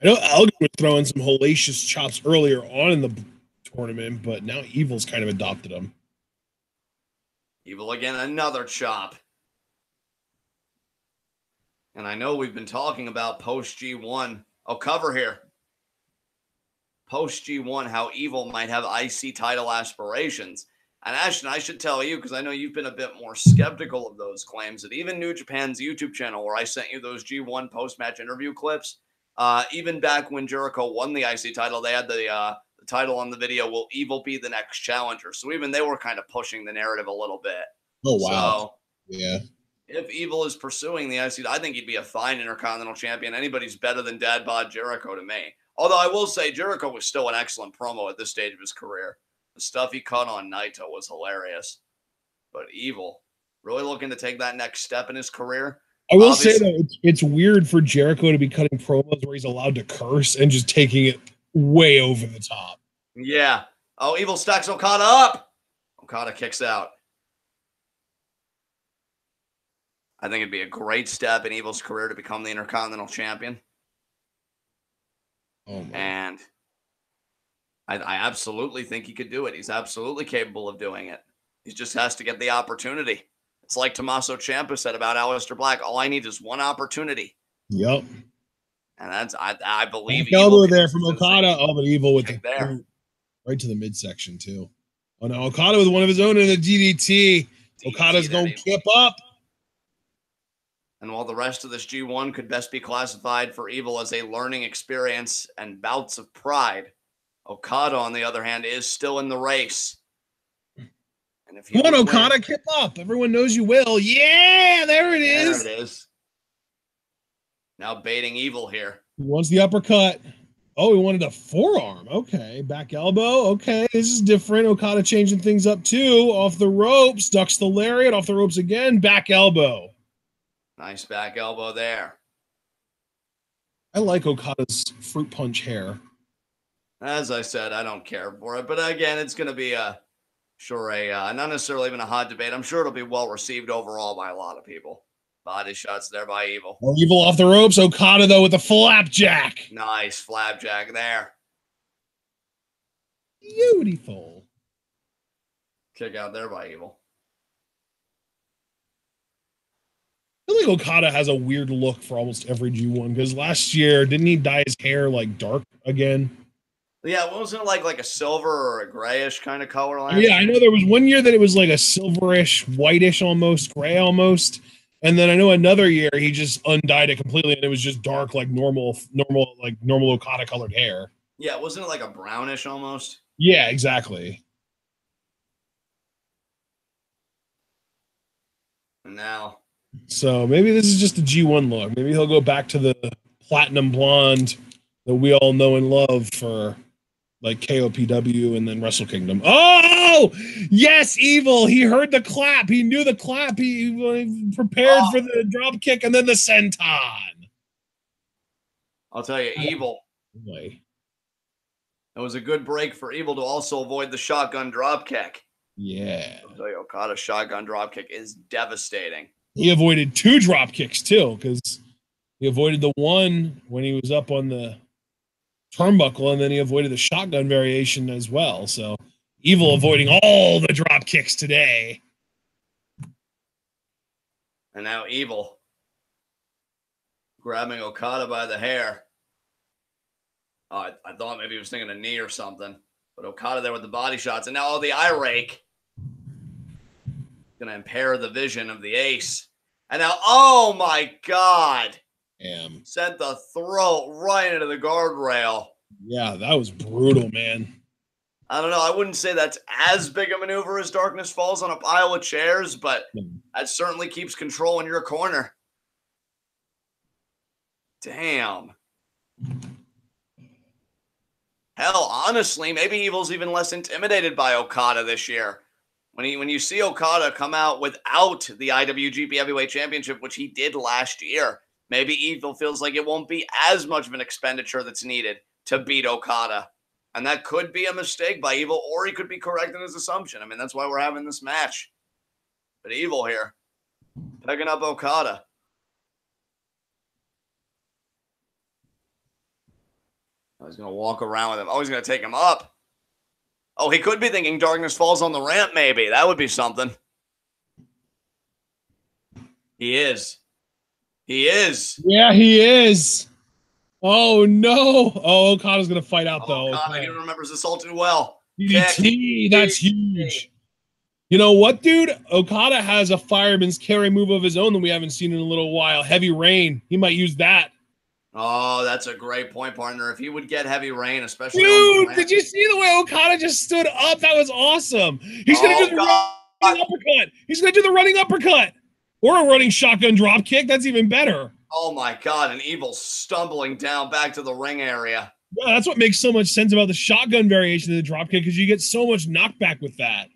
I know Elgin was throwing some hellacious chops earlier on in the tournament, but now Evil's kind of adopted him. Evil again, another chop. And I know we've been talking about post G1. Oh, cover here. Post G1, how Evil might have IC title aspirations. And Ashton, I should tell you, because I know you've been a bit more skeptical of those claims, that even New Japan's YouTube channel, where I sent you those G1 post-match interview clips, even back when Jericho won the IC title, they had the title on the video, will Evil be the next challenger? So even they were kind of pushing the narrative a little bit. Oh, wow. So, yeah. If Evil is pursuing the IC, I think he'd be a fine Intercontinental Champion. Anybody's better than Dad Bod Jericho to me. Although I will say Jericho was still an excellent promo at this stage of his career. The stuff he cut on Naito was hilarious. But Evil, really looking to take that next step in his career. I will say that it's weird for Jericho to be cutting promos where he's allowed to curse and just taking it way over the top. Yeah. Oh, Evil stacks Okada up. Okada kicks out. I think it'd be a great step in Evil's career to become the Intercontinental Champion. Oh, man. And I absolutely think he could do it. He's absolutely capable of doing it. He just has to get the opportunity. It's like Tommaso Ciampa said about Aleister Black. All I need is one opportunity. Yep. And that's, I believe. Elbow there from Okada. Oh, but Evil with the there. Right to the midsection, too. Oh, no. Okada with one of his own in the DDT. Okada's going to kip up. And while the rest of this G1 could best be classified for Evil as a learning experience and bouts of pride, Okada, on the other hand, is still in the race. And if Come on, Okada, kip up. Everyone knows you will. Yeah, there it is. There it is. Now baiting Evil here. He wants the uppercut. Oh, he wanted a forearm. Okay. Back elbow. Okay. This is different. Okada changing things up too. Off the ropes. Ducks the lariat. Off the ropes again. Back elbow. Nice back elbow there. I like Okada's fruit punch hair. As I said, I don't care for it. But again, it's going to be not necessarily even a hot debate. I'm sure it'll be well received overall by a lot of people. Body shots there by Evil. Oh, Evil off the ropes. Okada, though, with the flapjack. Nice flapjack there. Beautiful. Kick out there by Evil. I feel like Okada has a weird look for almost every G1 because last year, didn't he dye his hair like dark again? Yeah, wasn't it like a silver or a grayish kind of color last year? I know there was one year that it was like a silverish, whitish almost, gray almost. And then I know another year he just undyed it completely and it was just dark like normal Okada colored hair. Yeah, wasn't it like a brownish almost? Yeah, exactly. And now. So maybe this is just a G1 look. Maybe he'll go back to the platinum blonde that we all know and love for like KOPW and then Wrestle Kingdom. Oh, yes, Evil. He heard the clap. He knew the clap. He prepared for the drop kick and then the senton. I'll tell you, Evil. Boy. It was a good break for Evil to also avoid the shotgun drop kick. Yeah. I'll tell you, Okada's shotgun drop kick is devastating. He avoided 2 drop kicks too, because he avoided the one when he was up on the turnbuckle, and then he avoided the shotgun variation as well. So Evil avoiding all the drop kicks today. And now Evil grabbing Okada by the hair. I thought maybe he was thinking a knee or something. But Okada there with the body shots. And now the eye rake. Going to impair the vision of the ace. And now, oh my God. Damn. Sent the throat right into the guardrail. Yeah, that was brutal, man. I don't know. I wouldn't say that's as big a maneuver as Darkness Falls on a pile of chairs, but that certainly keeps control in your corner. Damn. Hell, honestly, maybe Evil's even less intimidated by Okada this year. When you see Okada come out without the IWGP Heavyweight Championship, which he did last year, maybe Evil feels like it won't be as much of an expenditure that's needed to beat Okada. And that could be a mistake by Evil, or he could be correct in his assumption. I mean, that's why we're having this match. But Evil here, picking up Okada. Oh, he's going to walk around with him. Oh, he's going to take him up. Oh, he could be thinking Darkness Falls on the ramp, maybe. That would be something. He is. He is. Yeah, he is. Oh, no. Oh, Okada's going to fight out, though. Okada, he remembers this all too well. DDT, that's huge. You know what, dude? Okada has a fireman's carry move of his own that we haven't seen in a little while. Heavy Rain. He might use that. Oh, that's a great point, partner. If he would get Heavy Rain, especially... Dude, did you see the way Okada just stood up? That was awesome. He's going to do the running uppercut. He's going to do the running uppercut. Or a running shotgun drop kick. That's even better. Oh, my God. And Evil stumbling down back to the ring area. Yeah, that's what makes so much sense about the shotgun variation of the drop kick, because you get so much knockback with that.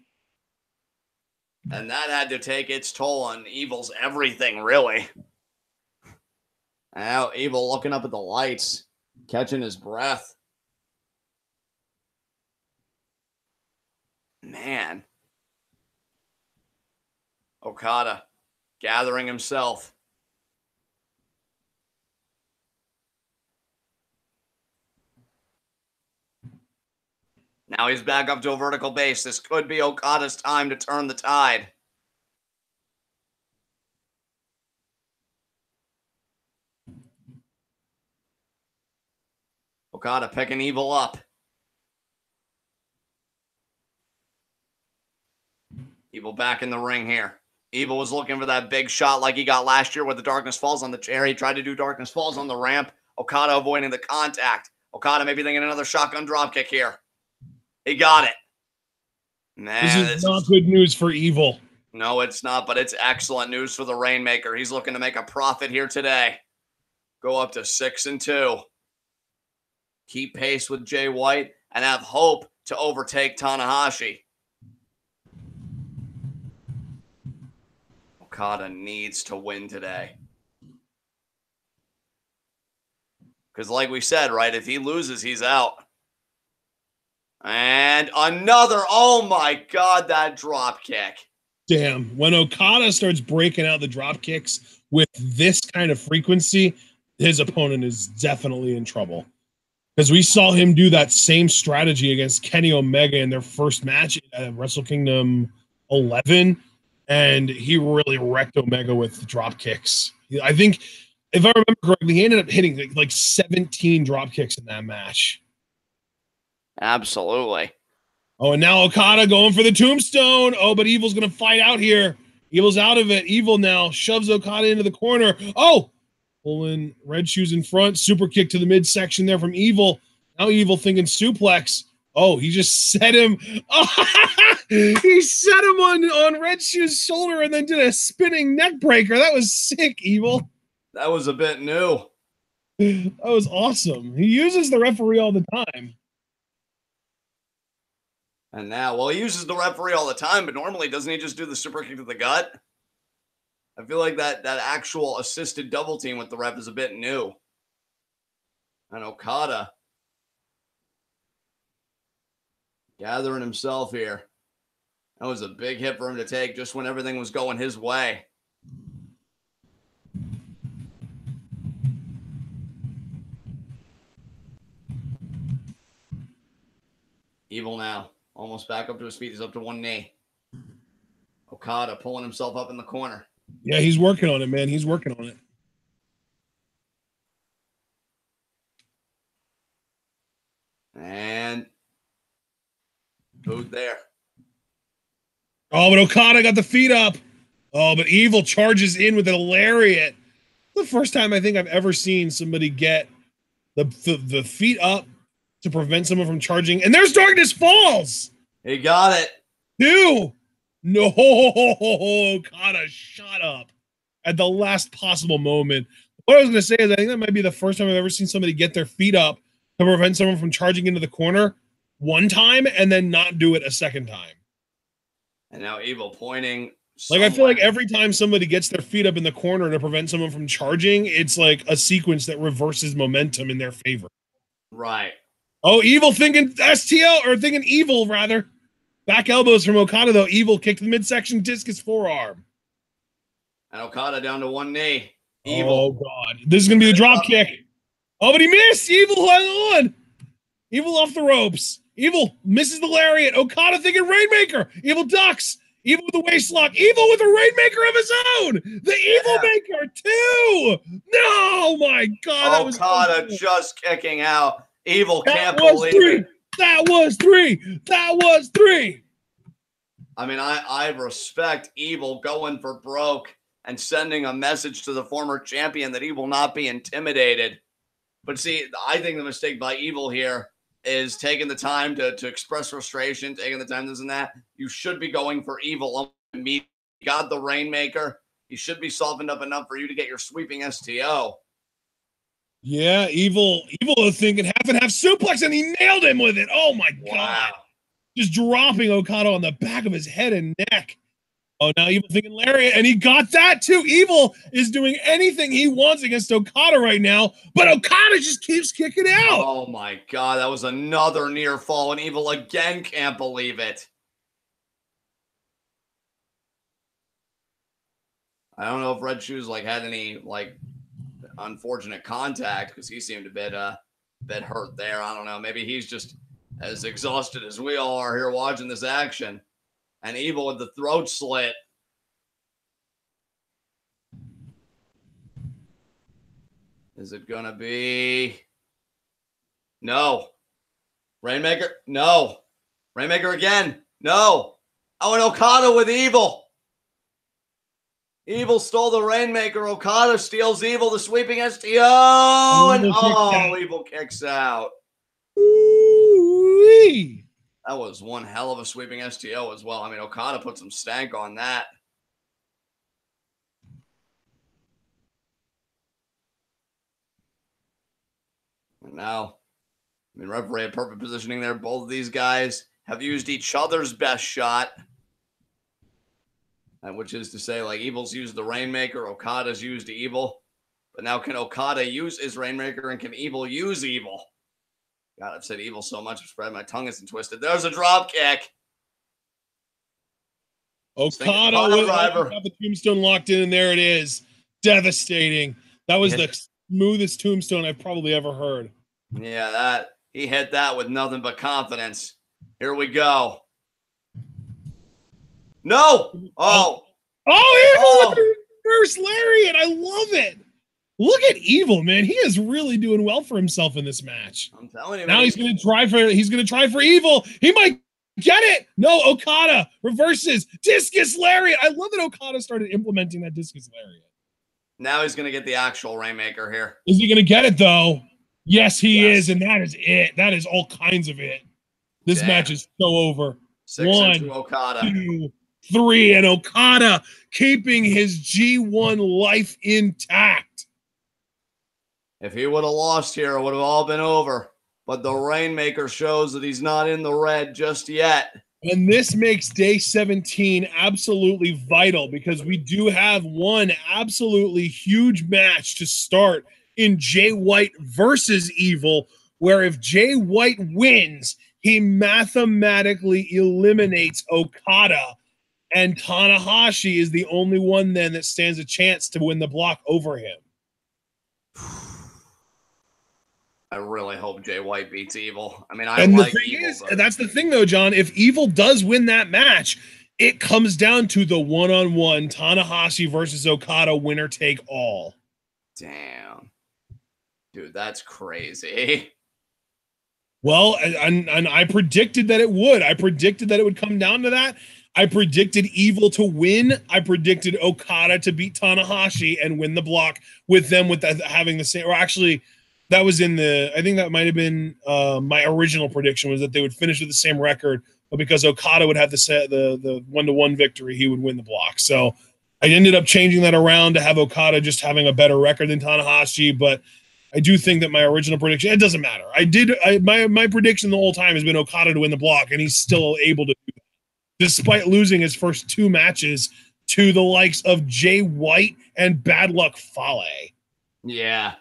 And that had to take its toll on Evil's everything, really. Now Evil looking up at the lights, catching his breath. Man. Okada gathering himself. Now he's back up to a vertical base. This could be Okada's time to turn the tide. Okada picking Evil up. Evil back in the ring here. Evil was looking for that big shot like he got last year with the Darkness Falls on the chair. He tried to do Darkness Falls on the ramp. Okada avoiding the contact. Okada maybe thinking another shotgun dropkick here. He got it. Man, this is not good news for Evil. No, it's not, but it's excellent news for the Rainmaker. He's looking to make a profit here today. Go up to 6-2. Keep pace with Jay White and have hope to overtake Tanahashi. Okada needs to win today. Because like we said, right, if he loses, he's out. And another, oh my God, that drop kick. Damn, when Okada starts breaking out the drop kicks with this kind of frequency, his opponent is definitely in trouble. Because we saw him do that same strategy against Kenny Omega in their first match at Wrestle Kingdom 11, and he really wrecked Omega with drop kicks. I think, if I remember correctly, he ended up hitting like 17 drop kicks in that match. Absolutely. Oh, and now Okada going for the tombstone. Oh, but Evil's going to fight out here. Evil's out of it. Evil now shoves Okada into the corner. Oh, pulling Red Shoes in front. Super kick to the midsection there from Evil. Now Evil thinking suplex. Oh, he just set him. Oh, he set him on Red Shoes' shoulder and then did a spinning neck breaker. That was sick, Evil. That was a bit new. That was awesome. He uses the referee all the time. And now, well, he uses the referee all the time, but normally doesn't he just do the super kick to the gut? I feel like that actual assisted double team with the ref is a bit new. And Okada gathering himself here. That was a big hit for him to take just when everything was going his way. Evil now. Almost back up to his feet. He's up to one knee. Okada pulling himself up in the corner. Yeah, he's working on it, man. He's working on it. And boot there. Oh, but Okada got the feet up. Oh, but Evil charges in with a lariat. The first time I think I've ever seen somebody get the feet up to prevent someone from charging. And there's Darkness Falls. He got it. Two. No, Okada shot up at the last possible moment. What I was going to say is I think that might be the first time I've ever seen somebody get their feet up to prevent someone from charging into the corner one time and then not do it a second time. And now Evil pointing. Like, I feel like every time somebody gets their feet up in the corner to prevent someone from charging, it's like a sequence that reverses momentum in their favor. Right. Oh, Evil thinking STL, or thinking Evil, rather. Back elbows from Okada, though. Evil kicked the midsection discus forearm. And Okada down to one knee. Evil. Oh, God. This is going to be the drop kick. Oh, but he missed. Evil hung on. Evil off the ropes. Evil misses the lariat. Okada thinking Rainmaker. Evil ducks. Evil with the waist lock. Evil with a Rainmaker of his own. The Evil Maker, too. No, my God. Okada just kicking out. Evil can't believe it. That was three. That was three. I mean, I respect Evil going for broke and sending a message to the former champion that he will not be intimidated. But see, I think the mistake by Evil here is taking the time to express frustration, taking the time this and that. You should be going for Evil. You got the Rainmaker. He should be softened up enough for you to get your sweeping STO. Yeah, Evil was thinking half and half suplex, and he nailed him with it. Oh, my God. Just dropping Okada on the back of his head and neck. Oh, now Evil thinking lariat, and he got that, too. Evil is doing anything he wants against Okada right now, but Okada just keeps kicking out. Oh, my God. That was another near fall, and Evil again can't believe it. I don't know if Red Shoes had any unfortunate contact, because he seemed a bit hurt there. I don't know. Maybe he's just as exhausted as we all are here watching this action. And Evil with the throat slit. Is it gonna be? No. Rainmaker? No. Rainmaker again? No. Oh, and Okada with Evil. Evil stole the Rainmaker. Okada steals Evil, the sweeping STO. And Evil kicks out. Ooh-wee. That was one hell of a sweeping STO as well. I mean, Okada put some stank on that. And now, I mean, referee had perfect positioning there. Both of these guys have used each other's best shot. Which is to say, Evil's used the Rainmaker, Okada's used Evil. But now can Okada use his Rainmaker, and can Evil use Evil? God, I've said Evil so much, I'm spread my tongue isn't twisted. There's a drop kick. Okada got the tombstone locked in, and there it is. Devastating. That was the smoothest tombstone I've probably ever heard. Yeah, he hit that with nothing but confidence. Here we go. No! Oh! Evil with the reverse lariat. I love it. Look at Evil, man. He is really doing well for himself in this match. I'm telling you, now he's gonna try for Evil. He might get it. No, Okada reverses discus lariat. I love that Okada started implementing that discus lariat. Now he's gonna get the actual Rainmaker here. Is he gonna get it though? Yes, he is, and that is it. That is all kinds of it. This match is so over. 6 into Okada. 2, 3, and Okada keeping his G1 life intact. If he would have lost here, it would have all been over. but the Rainmaker shows that he's not in the red just yet. And this makes day 17 absolutely vital because we do have one absolutely huge match to start in Jay White versus Evil, where if Jay White wins, he mathematically eliminates Okada, and Tanahashi is the only one then that stands a chance to win the block over him. I really hope Jay White beats Evil. I mean, that's the thing though, John. If Evil does win that match, it comes down to the one-on-one Tanahashi versus Okada winner take all. Damn. Dude, that's crazy. Well, and I predicted that it would. I predicted that it would come down to that. I predicted Evil to win. I predicted Okada to beat Tanahashi and win the block with them having the same, or actually that was in the, I think that might have been my original prediction, was that they would finish with the same record, but because Okada would have the one-to-one victory, he would win the block. So I ended up changing that around to have Okada just having a better record than Tanahashi, but I do think that my original prediction, it doesn't matter. My prediction the whole time has been Okada to win the block, and he's still able to do that, despite losing his first two matches to the likes of Jay White and Bad Luck Fale. Yeah.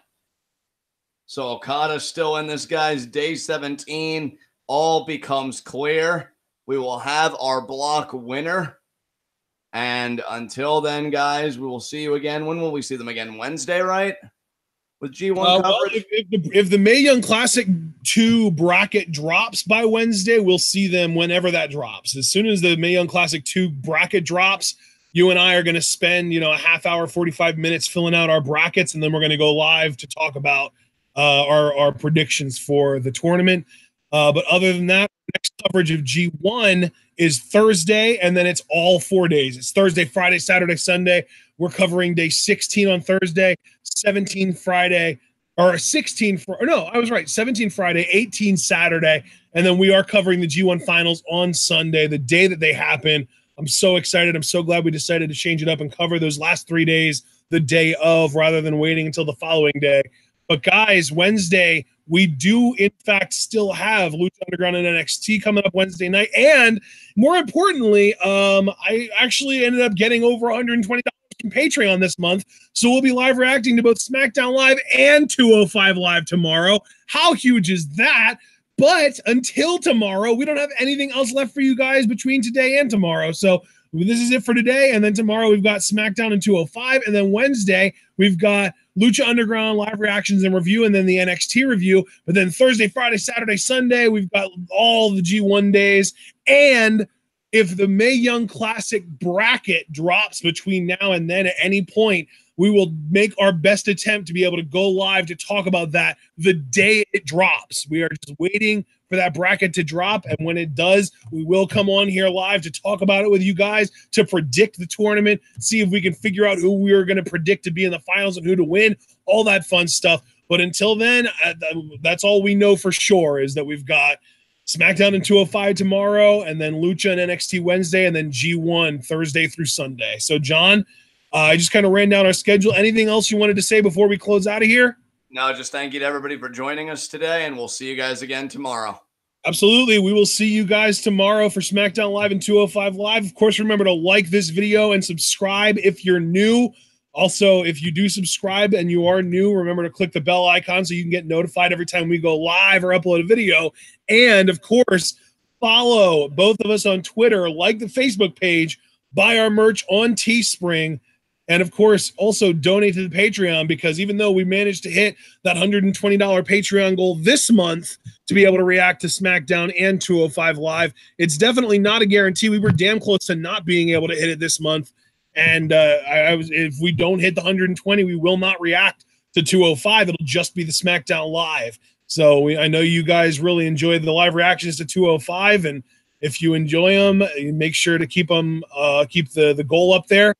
So Okada's still in this, guys. Day 17, all becomes clear. We will have our block winner. And until then, guys, we will see you again. When will we see them again? Wednesday, right? With G1 coverage? Well, if the Mae Young Classic 2 bracket drops by Wednesday, we'll see them whenever that drops. As soon as the Mae Young Classic 2 bracket drops, you and I are going to spend, a half hour, 45 minutes filling out our brackets, and then we're going to go live to talk about our predictions for the tournament. But other than that, next coverage of G1 is Thursday, and then it's all 4 days. It's Thursday, Friday, Saturday, Sunday. We're covering day 16 on Thursday, 17 Friday, or 16 no, I was right, 17 Friday, 18 Saturday, and then we are covering the G1 finals on Sunday, the day that they happen. I'm so excited. I'm so glad we decided to change it up and cover those last 3 days the day of rather than waiting until the following day. But guys, Wednesday, we do in fact still have Lucha Underground and NXT coming up Wednesday night. And more importantly, I actually ended up getting over $120 from Patreon this month. So we'll be live reacting to both SmackDown Live and 205 Live tomorrow. How huge is that? But until tomorrow, we don't have anything else left for you guys between today and tomorrow. So this is it for today. And then tomorrow we've got SmackDown and 205. And then Wednesday, we've got Lucha Underground live reactions and review, and then the NXT review. But then Thursday, Friday, Saturday, Sunday, we've got all the G1 days. And if the Mae Young Classic bracket drops between now and then at any point, we will make our best attempt to be able to go live to talk about that the day it drops. We are just waiting for that bracket to drop, and when it does, we will come on here live to talk about it with you guys, to predict the tournament, see if we can figure out who we are going to predict to be in the finals and who to win, all that fun stuff. But until then, that's all we know for sure, is that we've got SmackDown and 205 tomorrow, and then Lucha and NXT Wednesday, and then G1 Thursday through Sunday. So, John, I just kind of ran down our schedule. Anything else you wanted to say before we close out of here? No, just thank you to everybody for joining us today, and we'll see you guys again tomorrow. Absolutely. We will see you guys tomorrow for SmackDown Live and 205 Live. Of course, remember to like this video and subscribe if you're new. Also, if you do subscribe and you are new, remember to click the bell icon so you can get notified every time we go live or upload a video. And, of course, follow both of us on Twitter, like the Facebook page, buy our merch on Teespring, and, of course, also donate to the Patreon, because even though we managed to hit that $120 Patreon goal this month to be able to react to SmackDown and 205 Live, it's definitely not a guarantee. We were damn close to not being able to hit it this month. And if we don't hit the 120, we will not react to 205. It'll just be the SmackDown Live. So I know you guys really enjoy the live reactions to 205. And if you enjoy them, make sure to keep the goal up there.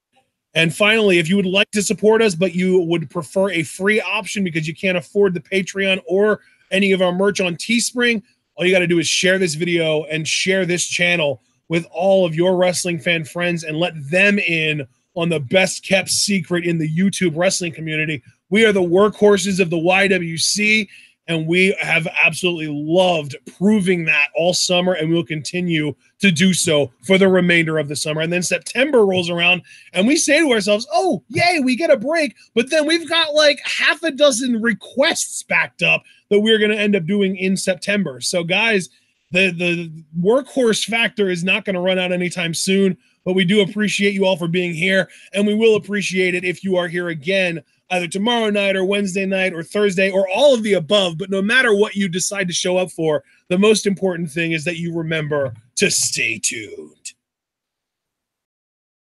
And finally, if you would like to support us, but you would prefer a free option because you can't afford the Patreon or any of our merch on Teespring, all you got to do is share this video and share this channel with all of your wrestling fan friends and let them in on the best kept secret in the YouTube wrestling community. We are the workhorses of the YWC, And we have absolutely loved proving that all summer, and we'll continue to do so for the remainder of the summer. And then September rolls around, and we say to ourselves, oh, yay, we get a break. But then we've got like half a dozen requests backed up that we're going to end up doing in September. So, guys, the workhorse factor is not going to run out anytime soon. But we do appreciate you all for being here, and we will appreciate it if you are here again either tomorrow night or Wednesday night or Thursday or all of the above. But no matter what you decide to show up for, the most important thing is that you remember to stay tuned.